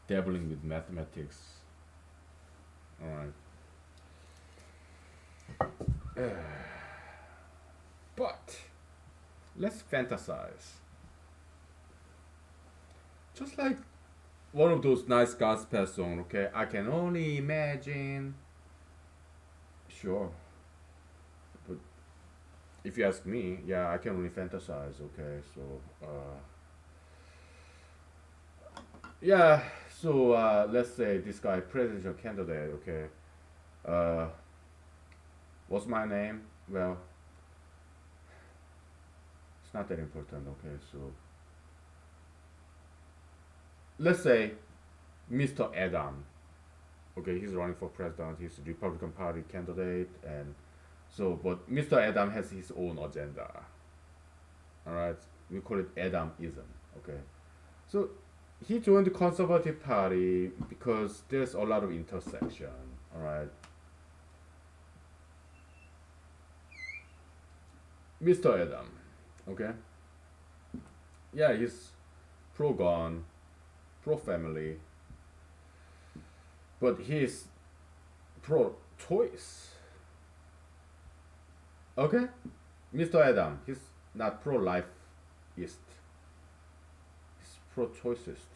Dabbling with mathematics. Alright. But let's fantasize. Just like one of those nice gospel songs, okay? I can only imagine. Sure. But if you ask me, yeah, I can only fantasize, okay? So, yeah, so let's say this guy, presidential candidate, okay? Uh, what's my name? Well, it's not that important, okay? So, let's say Mr. Adam, okay, he's running for president, he's a Republican Party candidate, and so, but Mr. Adam has his own agenda, all right? We call it Adamism, okay? So, he joined the Conservative Party because there's a lot of intersection, all right? Mr. Adam, okay? Yeah, he's pro-gun, pro-family, but he's pro-choice, okay? Mr. Adam, he's not pro-lifeist, he's pro-choicist.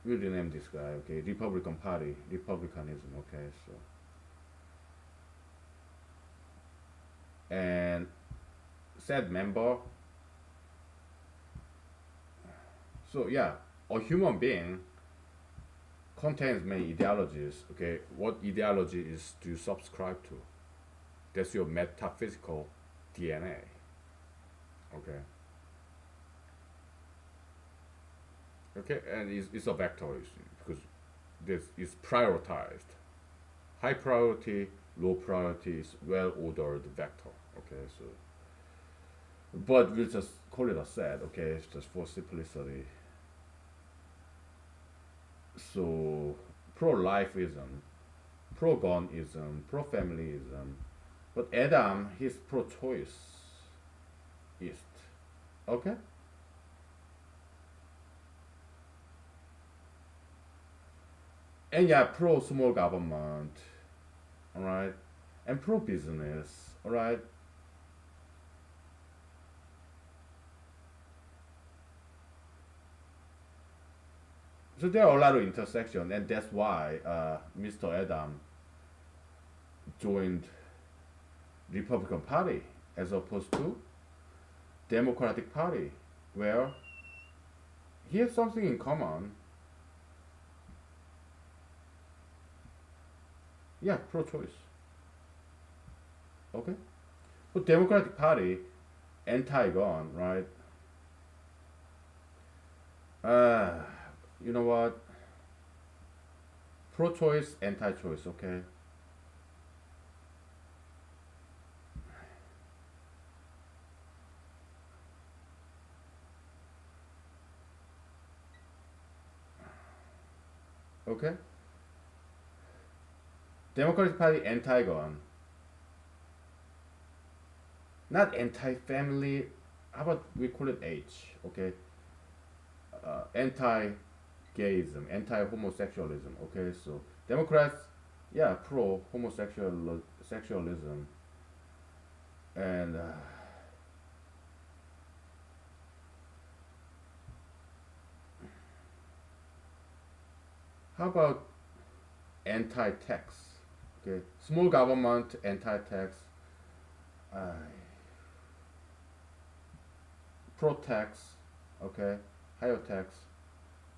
We'll rename this guy, okay? Republican Party, Republicanism, okay? So, and said member So yeah, a human being contains many ideologies. Okay, what ideology is do you subscribe to? That's your metaphysical DNA. Okay. Okay, and it's a vector because this is prioritized. High priority, low priority is well ordered vector. Okay, so but we'll just call it a set. Okay, it's just for simplicity. So pro-lifeism, pro-gunism, pro-familyism, but Adam he's pro-choice. East. Okay. And yeah, pro small government, all right, and pro business, all right. So there are a lot of intersection, and that's why Mr. Adam joined Republican Party as opposed to Democratic Party, where he has something in common. Yeah, pro-choice. Okay, but Democratic Party anti-gun, right? Uh, you know what? Pro-choice, anti-choice. Okay. Okay. Democratic Party anti-gun, not anti-family. How about we call it H? Okay. Anti-gayism, anti-homosexualism. Okay. So Democrats, yeah, pro-homosexualism, and how about anti-tax? Okay. Small government, anti-tax, uh, pro-tax. Okay. Higher tax,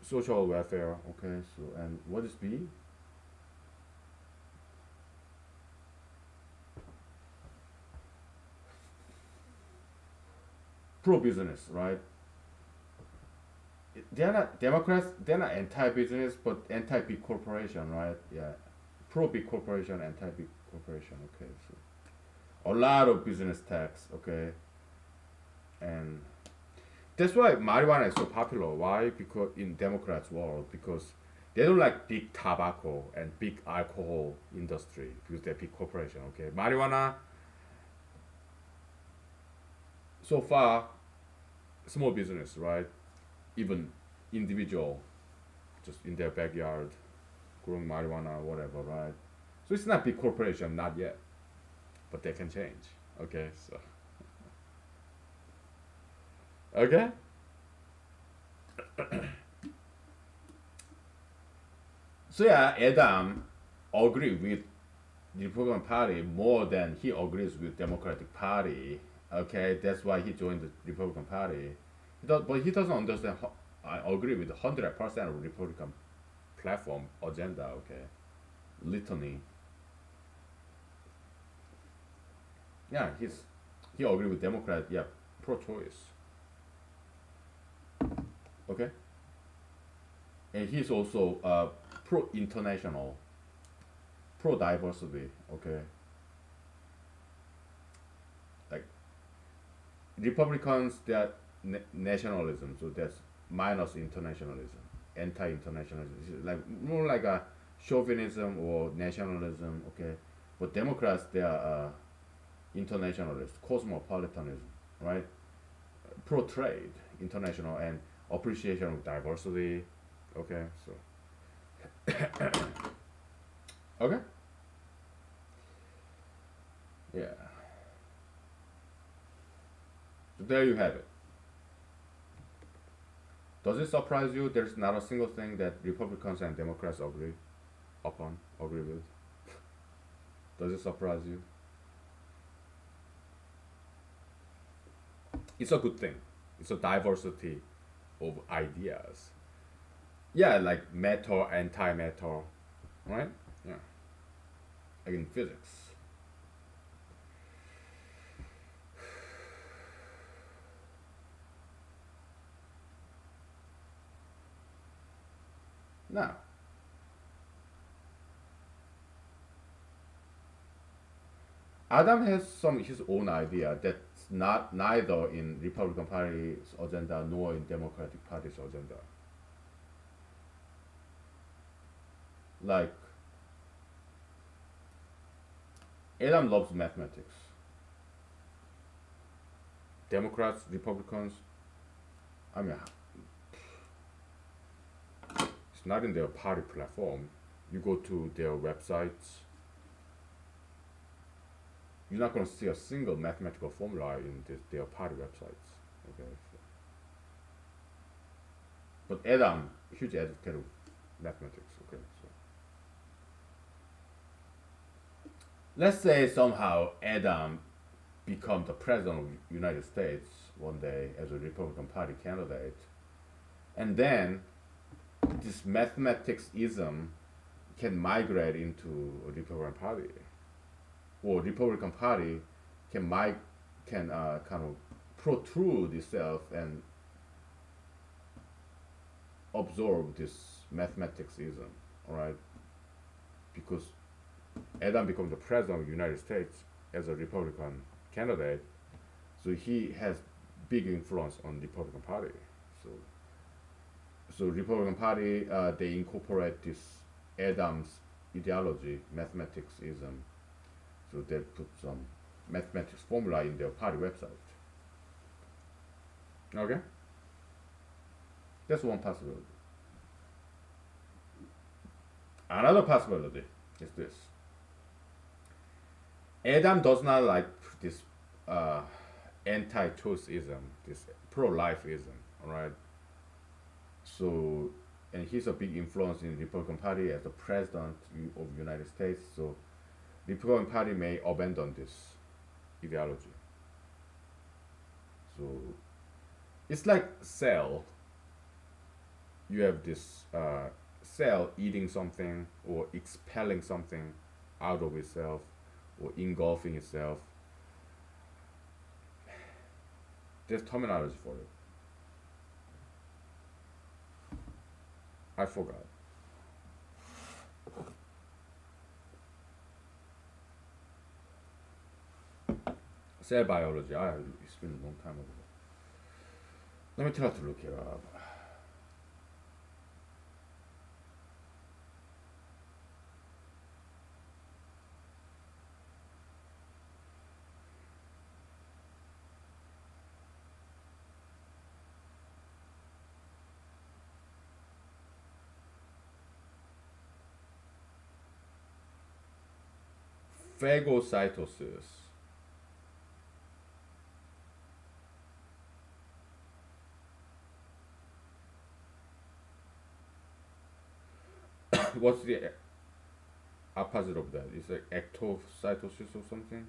social welfare. Okay. So and what is B? Pro-business, right? They're not Democrats. They're not anti-business, but anti-big corporation, right? Yeah, pro-big corporation, anti-big corporation. Okay, so a lot of business tax. Okay, and that's why marijuana is so popular. Why? Because in Democrats' world, because they don't like big tobacco and big alcohol industry because they're big corporation. Okay, marijuana so far small business, right? Even individual, just in their backyard, growing marijuana or whatever, right? So it's not big corporation, not yet, but they can change. Okay, so okay, so yeah, Adam agree with the Republican Party more than he agrees with Democratic Party. Okay, that's why he joined the Republican Party. But he doesn't understand. I agree with 100% of Republican platform agenda. Okay, litany. Yeah, he agree with Democrat. Yeah, pro-choice. Okay, and he's also pro-international, pro-diversity. Okay, like Republicans, they are nationalism, so that's minus internationalism, anti-internationalism. It's like more like a chauvinism or nationalism. Okay, but Democrats, they are internationalist, cosmopolitanism, right? Pro-trade, international, and appreciation of diversity. Okay, so okay, yeah. So there you have it. Does it surprise you? There's not a single thing that Republicans and Democrats agree with. Does it surprise you? It's a good thing. It's a diversity of ideas. Yeah, like matter, antimatter, right? Yeah, like in physics. Now, Adam has some his own idea that's not neither in Republican Party's agenda nor in Democratic Party's agenda. Like Adam loves mathematics. Democrats, Republicans, I mean, it's not in their party platform. You go to their websites, you're not going to see a single mathematical formula in their party websites. Okay, so. But Adam, huge advocate of mathematics. Okay, so let's say somehow Adam become the president of the United States one day as a Republican Party candidate, and then this mathematicsism can migrate into a Republican Party, or Republican Party can kind of protrude itself and absorb this mathematicsism, all right? Because Adam becomes the president of the United States as a Republican candidate, so he has big influence on the Republican Party. So, so Republican Party they incorporate this Adams ideology, mathematicsism. So they put some mathematics formula in their party website. Okay, that's one possibility. Another possibility is this: Adam does not like this uh, anti-choiceism, this pro-lifeism. All right. So, and he's a big influence in the Republican Party as the president of the United States. So, the Republican Party may abandon this ideology. So, it's like cell. You have this cell eating something or expelling something out of itself or engulfing itself. There's terminology for it. I forgot. Cell biology. It's been a long time ago. Let me try to look it up. Phagocytosis. What's the opposite of that? It's like ectocytosis or something?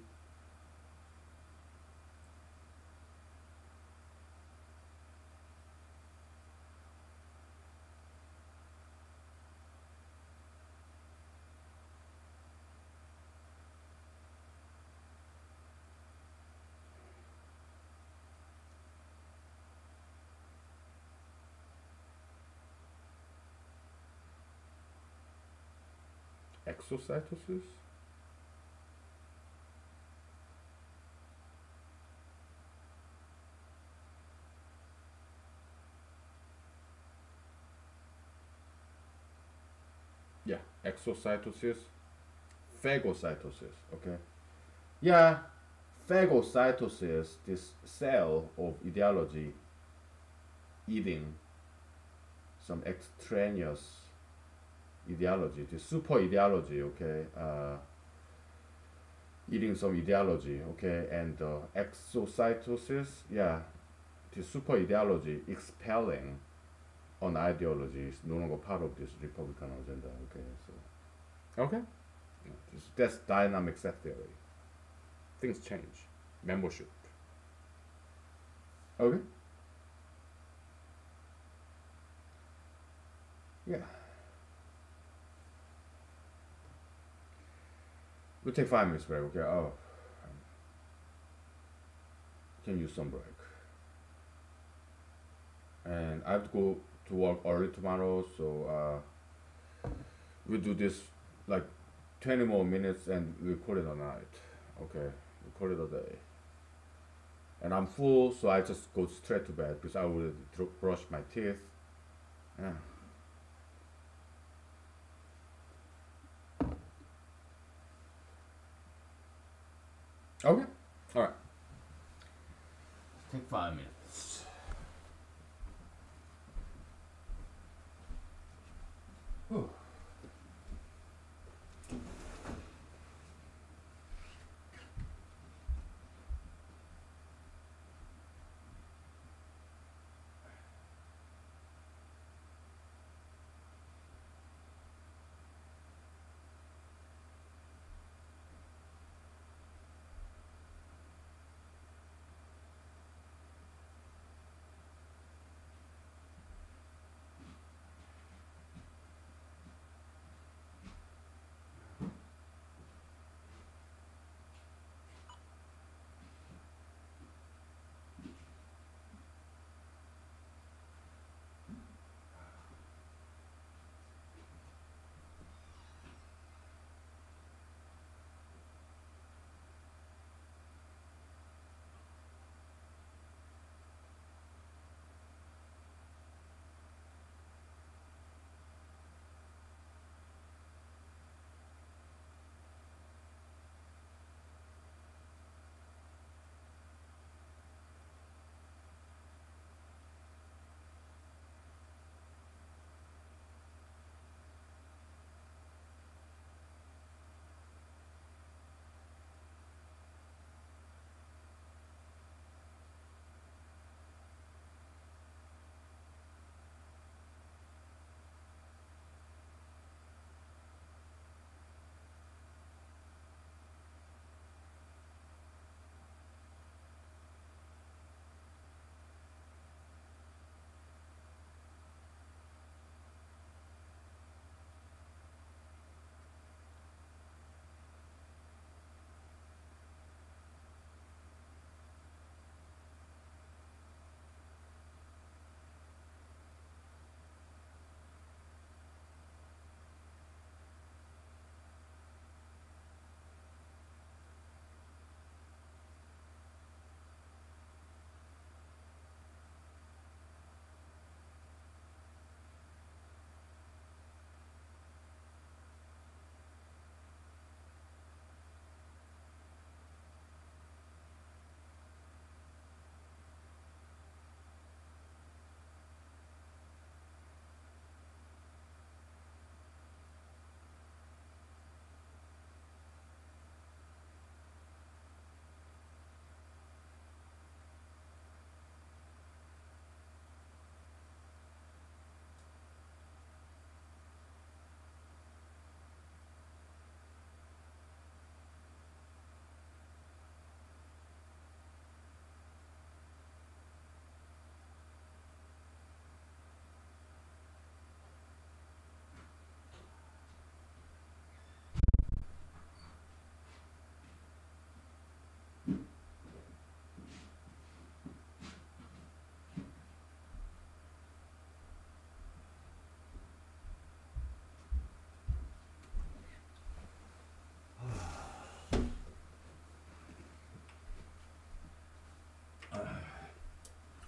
Exocytosis? Yeah, exocytosis, phagocytosis. Okay. Yeah, phagocytosis, this cell of ideology eating some extraneous ideology, the super ideology, okay, eating some ideology, okay, and exocytosis, yeah, the super ideology expelling an ideology is no longer part of this Republican agenda, okay, so, okay, yeah, that's dynamic set theory. Things change. Membership. Okay. Yeah. We'll take 5 minutes break, okay? Oh, can use some break. And I have to go to work early tomorrow, so we'll do this like 20 more minutes and we'll call it a night. Okay, we'll call it a day. And I'm full, so I just go straight to bed because I will brush my teeth. Yeah. Okay. All right. Take 5 minutes. Whew.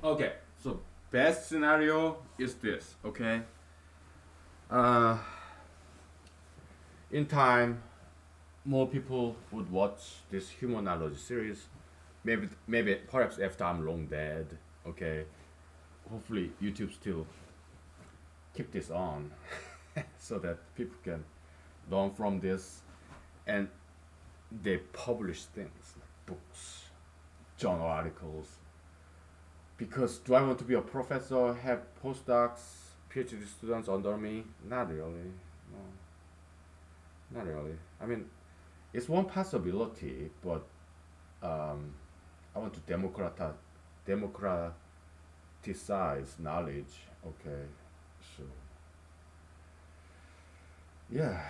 Okay, so best scenario is this, okay? Uh, in time, more people would watch this humanology series. Maybe, perhaps after I'm long dead, okay? Hopefully, YouTube still keep this on, so that people can learn from this, and they publish things like books, journal articles. Because do I want to be a professor, have postdocs, PhD students under me? Not really. No, not really. I mean, it's one possibility, but I want to democratize knowledge. Okay, so Yeah.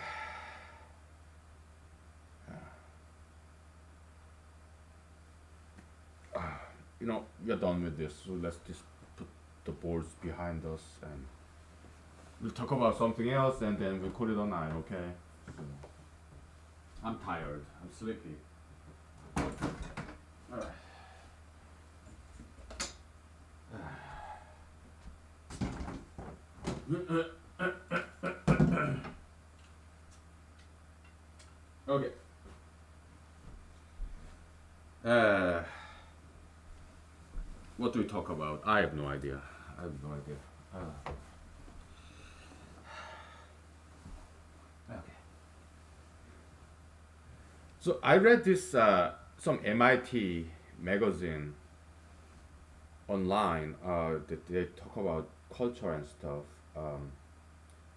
You know, we're done with this, so let's just put the boards behind us and we'll talk about something else and then we'll call it a night, okay? So, I'm tired. I'm sleepy. Alright. Okay. Uh, what do we talk about? I have no idea. I have no idea. Okay. So I read this some MIT magazine online that they talk about culture and stuff.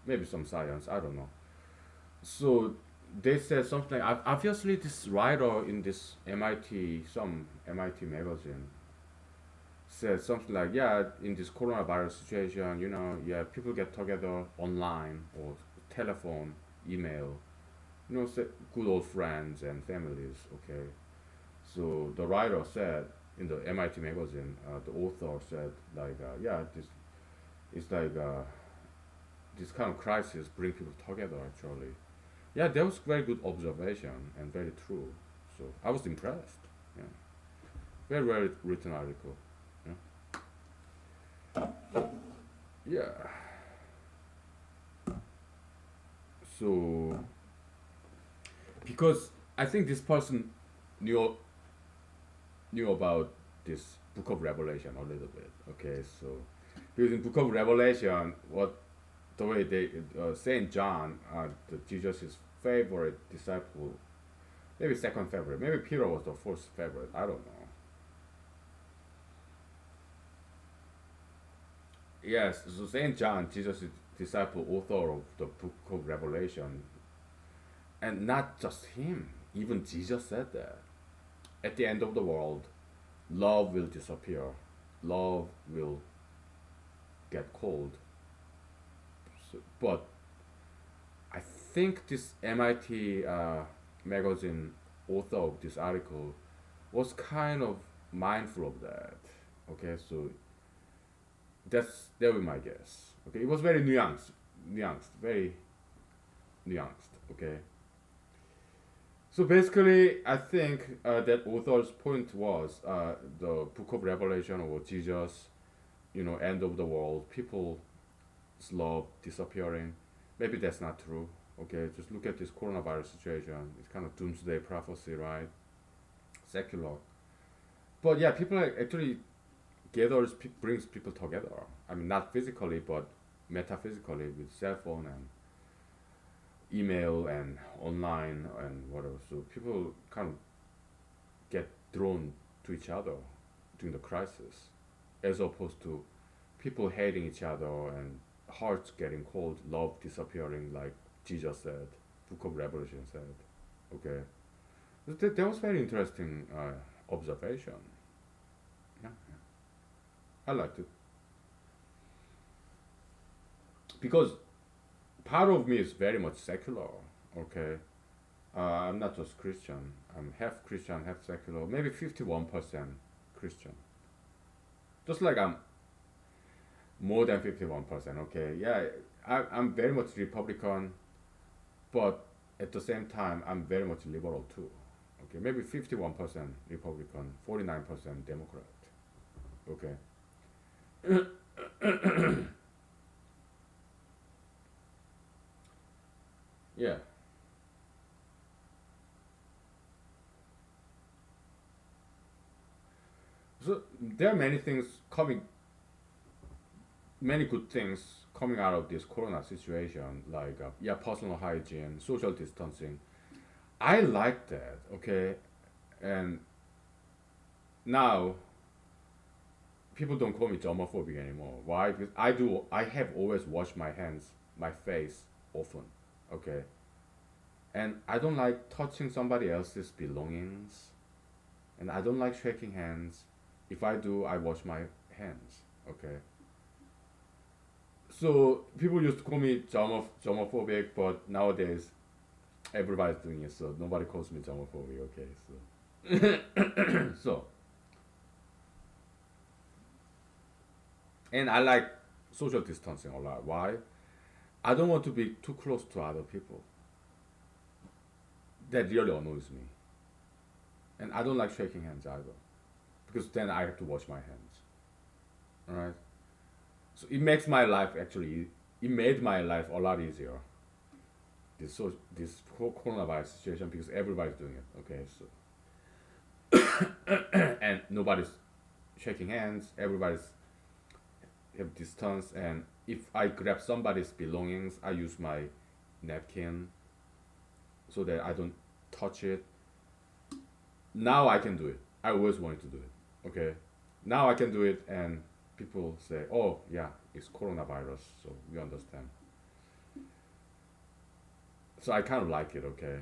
Maybe some science. I don't know. So they said something. Obviously, this writer in this some MIT magazine, said something like, yeah, in this coronavirus situation, you know, yeah, people get together online or telephone, email, you know, good old friends and families, okay? So the writer said in the MIT magazine, the author said, like, yeah, this is like this kind of crisis bring people together actually. Yeah, that was very good observation and very true. So I was impressed. Yeah, very well written article. Yeah. So because I think this person knew knew about this Book of Revelation a little bit. Okay, so because in Book of Revelation, what the way they Saint John, Jesus' favorite disciple, maybe second favorite, maybe Peter was the first favorite. I don't know. Yes, so Saint John, Jesus' disciple, author of the Book of Revelation, and not just him. Even Jesus said that at the end of the world, love will disappear, love will get cold. So, but I think this MIT magazine author of this article was kind of mindful of that. Okay, so that was my guess. Okay, it was very very nuanced. Okay, so basically, I think that author's point was the Book of Revelation or Jesus, you know, end of the world, people's love disappearing. Maybe that's not true. Okay, just look at this coronavirus situation. It's kind of doomsday prophecy, right? Secular. But yeah, people actually brings people together. I mean, not physically, but metaphysically with cell phone and email and online and whatever. So people kind of get drawn to each other during the crisis, as opposed to people hating each other and hearts getting cold, love disappearing, like Jesus said, Book of Revelation said. Okay, that was very interesting observation. Yeah, I liked it because part of me is very much secular. Okay, I'm not just Christian. I'm half Christian, half secular. Maybe 51% Christian. Just like I'm more than 51%. Okay, yeah, I'm very much Republican, but at the same time, I'm very much liberal too. Okay, maybe 51% Republican, 49% Democrat. Okay. Yeah. So there are many good things coming out of this corona situation, like yeah, personal hygiene, social distancing. I like that. Okay, and now people don't call me germophobic anymore. Why? Because I do. I have always washed my hands, my face often. Okay, and I don't like touching somebody else's belongings, and I don't like shaking hands. If I do, I wash my hands. Okay, So people used to call me germophobic, but nowadays everybody's doing it, so nobody calls me germophobic. Okay, so and I like social distancing a lot. Why? I don't want to be too close to other people. That really annoys me, and I don't like shaking hands either, because then I have to wash my hands. All right. So it makes my life actually. It made my life a lot easier. This whole coronavirus situation because everybody's doing it. Okay, so and nobody's shaking hands. Everybody's have distance, and if I grab somebody's belongings, I use my napkin so that I don't touch it. Now I can do it. I always wanted to do it. Okay, now I can do it, and people say, "Oh yeah, it's coronavirus," so we understand. So I kind of like it. Okay,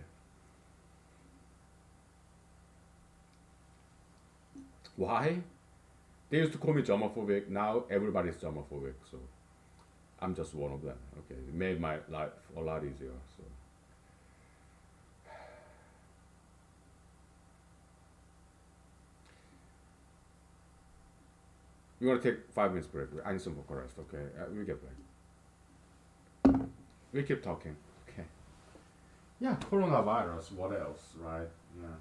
why? They used to call me germophobic. Now everybody's germophobic, so I'm just one of them. Okay, it made my life a lot easier. So we're gonna take 5 minutes break. I need some vocal rest. Okay, we get back. We keep talking. Okay. Yeah, coronavirus. What else, right? Yeah.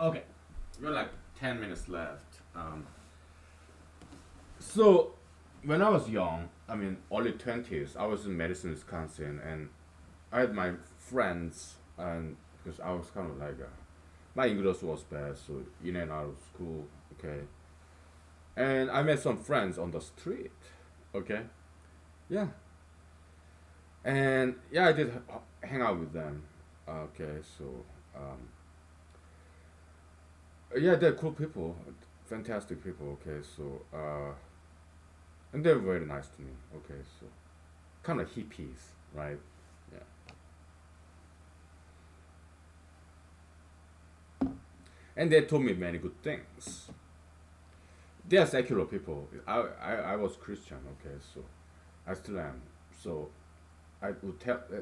Okay, we're like 10 minutes left. So when I was young, I mean early 20s, I was in Madison, Wisconsin, and I had my friends, and because I was kind of like, my English was bad, so in and out of school, okay. And I met some friends on the street, okay. Yeah, and yeah, I did hang out with them, okay. So yeah, they're cool people, fantastic people, okay. So and they're very nice to me, okay. So kind of hippies, right? Yeah. And they told me many good things. They are secular people. I was Christian, okay, so I still am. So I would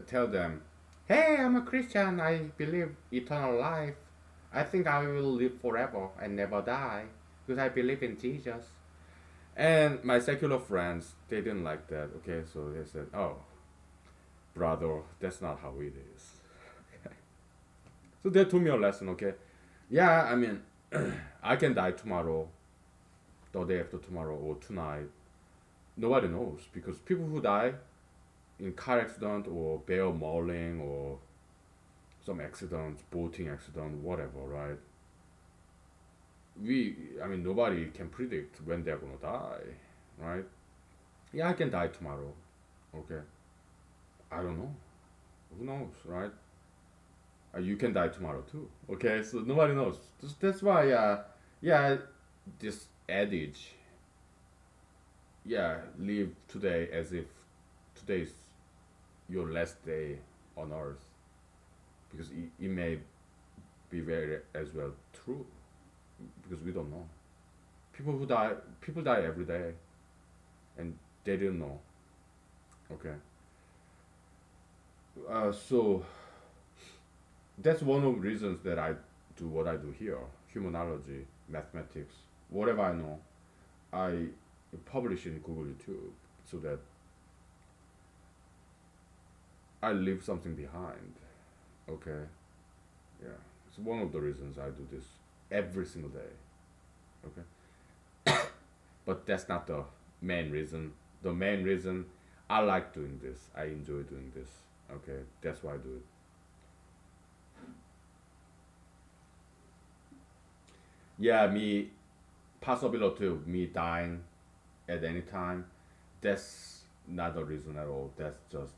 tell them, hey, I'm a Christian. I believe eternal life. I think I will live forever and never die because I believe in Jesus. And my secular friends, they didn't like that, okay, so they said, oh, brother, that's not how it is. So they taught me a lesson, okay? Yeah, I mean, I can die tomorrow, the day after tomorrow, or tonight. Nobody knows because people who die in car accident or bear mauling or some accident, boating accident, whatever, right? I mean, nobody can predict when they're gonna die, right? Yeah, I can die tomorrow. Okay, I don't know. Who knows, right? You can die tomorrow too. Okay, so nobody knows. That's why, yeah, this adage, yeah, live today as if today's your last day on earth, because it may be very as well true, because we don't know. People die every day, and they didn't know. Okay, so that's one of the reasons that I do what I do here: humanology, mathematics, whatever I know, I publish in Google YouTube, so that I leave something behind. Okay, yeah, it's one of the reasons I do this every single day. Okay, but that's not the main reason. The main reason, I like doing this. I enjoy doing this. Okay, that's why I do it. Yeah, me possibility of me dying at any time. That's not the reason at all. That's just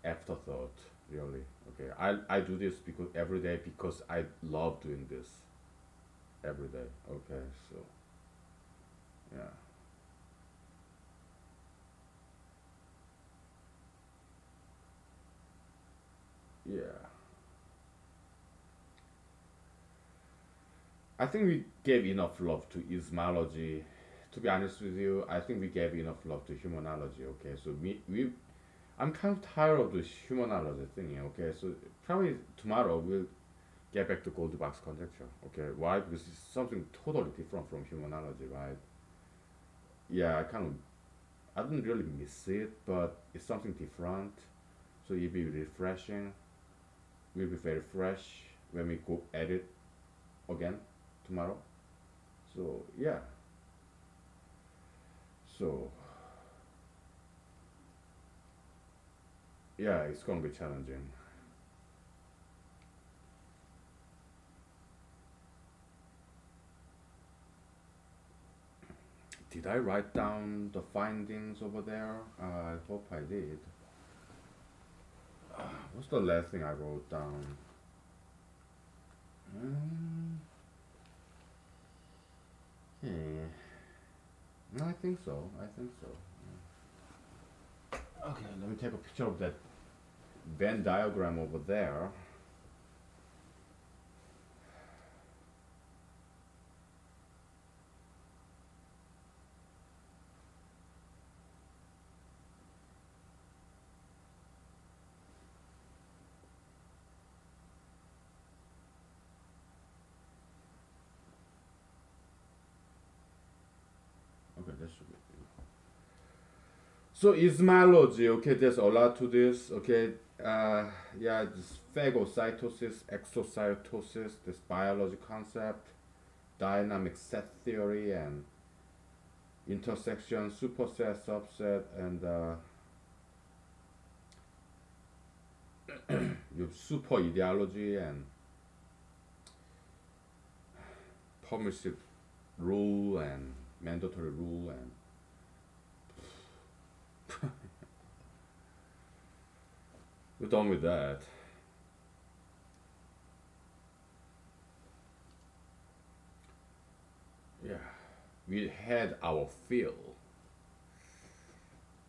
afterthought, really. Okay, I do this because every day, because I love doing this every day. Okay, so yeah, yeah. I think we gave enough love to ismology. To be honest with you, I think we gave enough love to humanology. Okay, so I'm kind of tired of this humanology thing. Okay, so probably tomorrow we'll get back to Goldilocks conjecture. Okay, why? Because it's something totally different from humanology, right? Yeah, I didn't really miss it, but it's something different. So it'll be refreshing. Will be very fresh when we go at it again tomorrow. So yeah, so yeah, it's gonna be challenging. Did I write down the findings over there? I hope I did. What's the last thing I wrote down? Mm, yeah. No, I think so. I think so. Okay, let me take a picture of that Venn diagram over there. Okay, that should be. So ismology, okay, there's a lot to this, okay. Uh, yeah, this phagocytosis, exocytosis, this biology concept, dynamic set theory, and intersection, superset, subset, and you have super ideology and permissive rule and mandatory rule, and we're done with that. Yeah, we had our fill.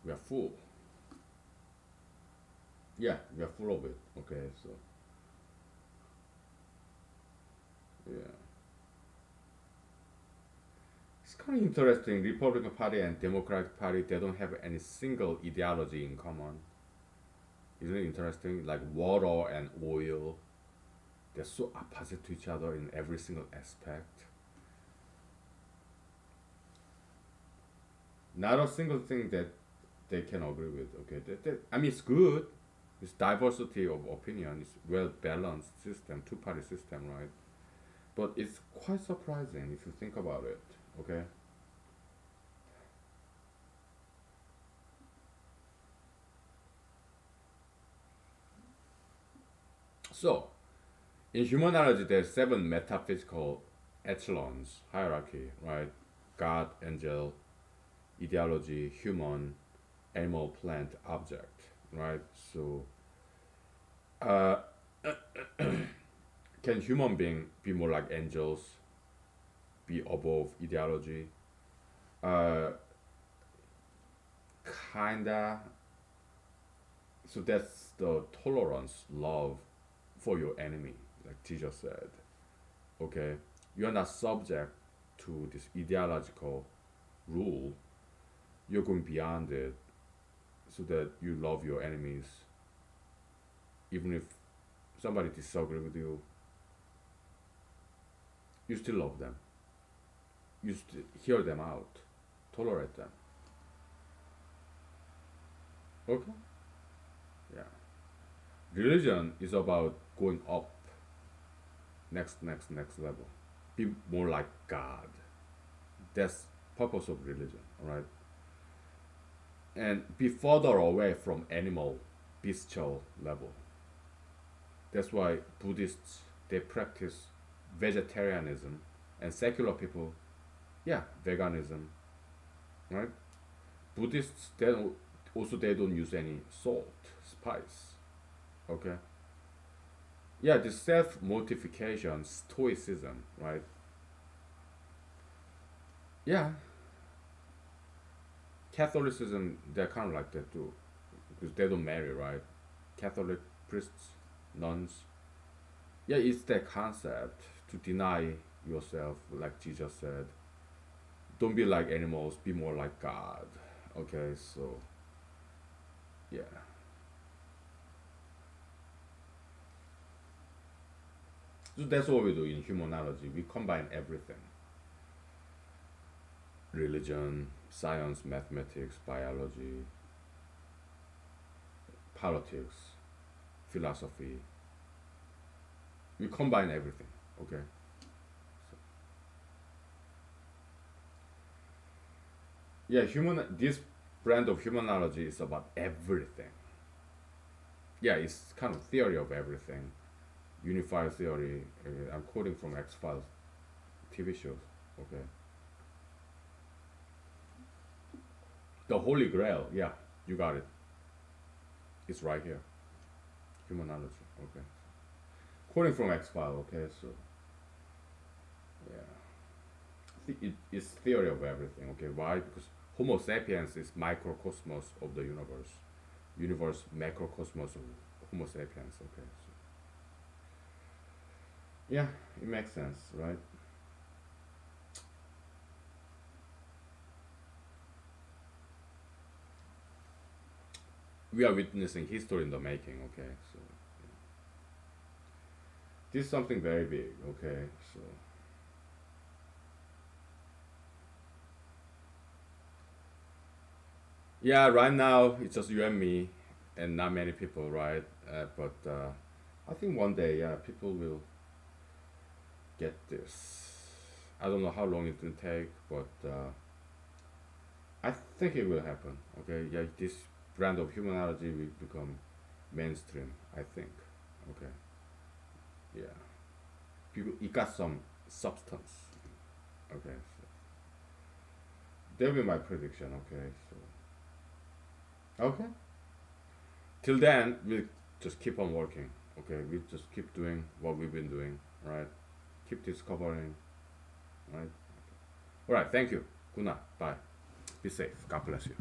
We are full. Yeah, we are full of it. Okay, so yeah, it's kind of interesting. Republican Party and Democratic Party, they don't have any single ideology in common. Isn't it interesting? Like water and oil, they're so opposite to each other in every single aspect. Not a single thing that they can agree with. Okay, I mean, it's good. It's diversity of opinion. It's well balanced system, two party system, right? But it's quite surprising if you think about it. Okay, so in human knowledge, there's seven metaphysical. echelons, hierarchy, right? God, angel, ideology, human, animal, plant, object, right? So, uh, can human being be more like angels, be above ideology? Uh, Kinda. So that's the tolerance, love for your enemy, like Jesus said. Okay, you are not subject to this ideological rule. You're going beyond it, so that you love your enemies, even if somebody disagree with you. You still love them. You still hear them out, tolerate them. Okay. Yeah. Religion is about going up, next level. Be more like God. That's purpose of religion, all right? And be further away from animal, bestial level. That's why Buddhists they practice vegetarianism, and secular people, yeah, veganism, right? Buddhists they don't use any salt, spice, okay? Yeah, the self mortification, stoicism, right? Yeah, Catholicism they're kind of like that too, because they don't marry, right? Catholic priests, nuns. Yeah, it's that concept to deny yourself, like Jesus said. Don't be like animals, be more like God. Okay, so yeah. So that's what we do in humanology. We combine everything: religion, science, mathematics, biology, politics, philosophy. We combine everything. Okay. So, yeah, human. This brand of humanology is about everything. Yeah, it's kind of theory of everything. Unified theory. I'm quoting from X Files TV shows. Okay. The Holy Grail. Yeah, you got it. It's right here. Humanology. Okay. Quoting from X File. Okay, so yeah, it's theory of everything. Okay, why? Because Homo sapiens is microcosmos of the universe macrocosmos of Homo sapiens. Okay, so yeah, it makes sense, right? We are witnessing history in the making. Okay, so this is something very big. Okay, so yeah, right now it's just you and me, and not many people, right? But I think one day, yeah, people will get this. I don't know how long it will take, but I think it will happen. Okay, yeah, this brand of humanity will become mainstream. I think. Okay, yeah, people, it got some substance. Okay, so that'll be my prediction. Okay, so okay. Till then, we'll just keep on working. Okay, we just keep doing what we've been doing. Right, keep discovering. Right. All right. Thank you. Good night. Bye. Be safe. God bless you.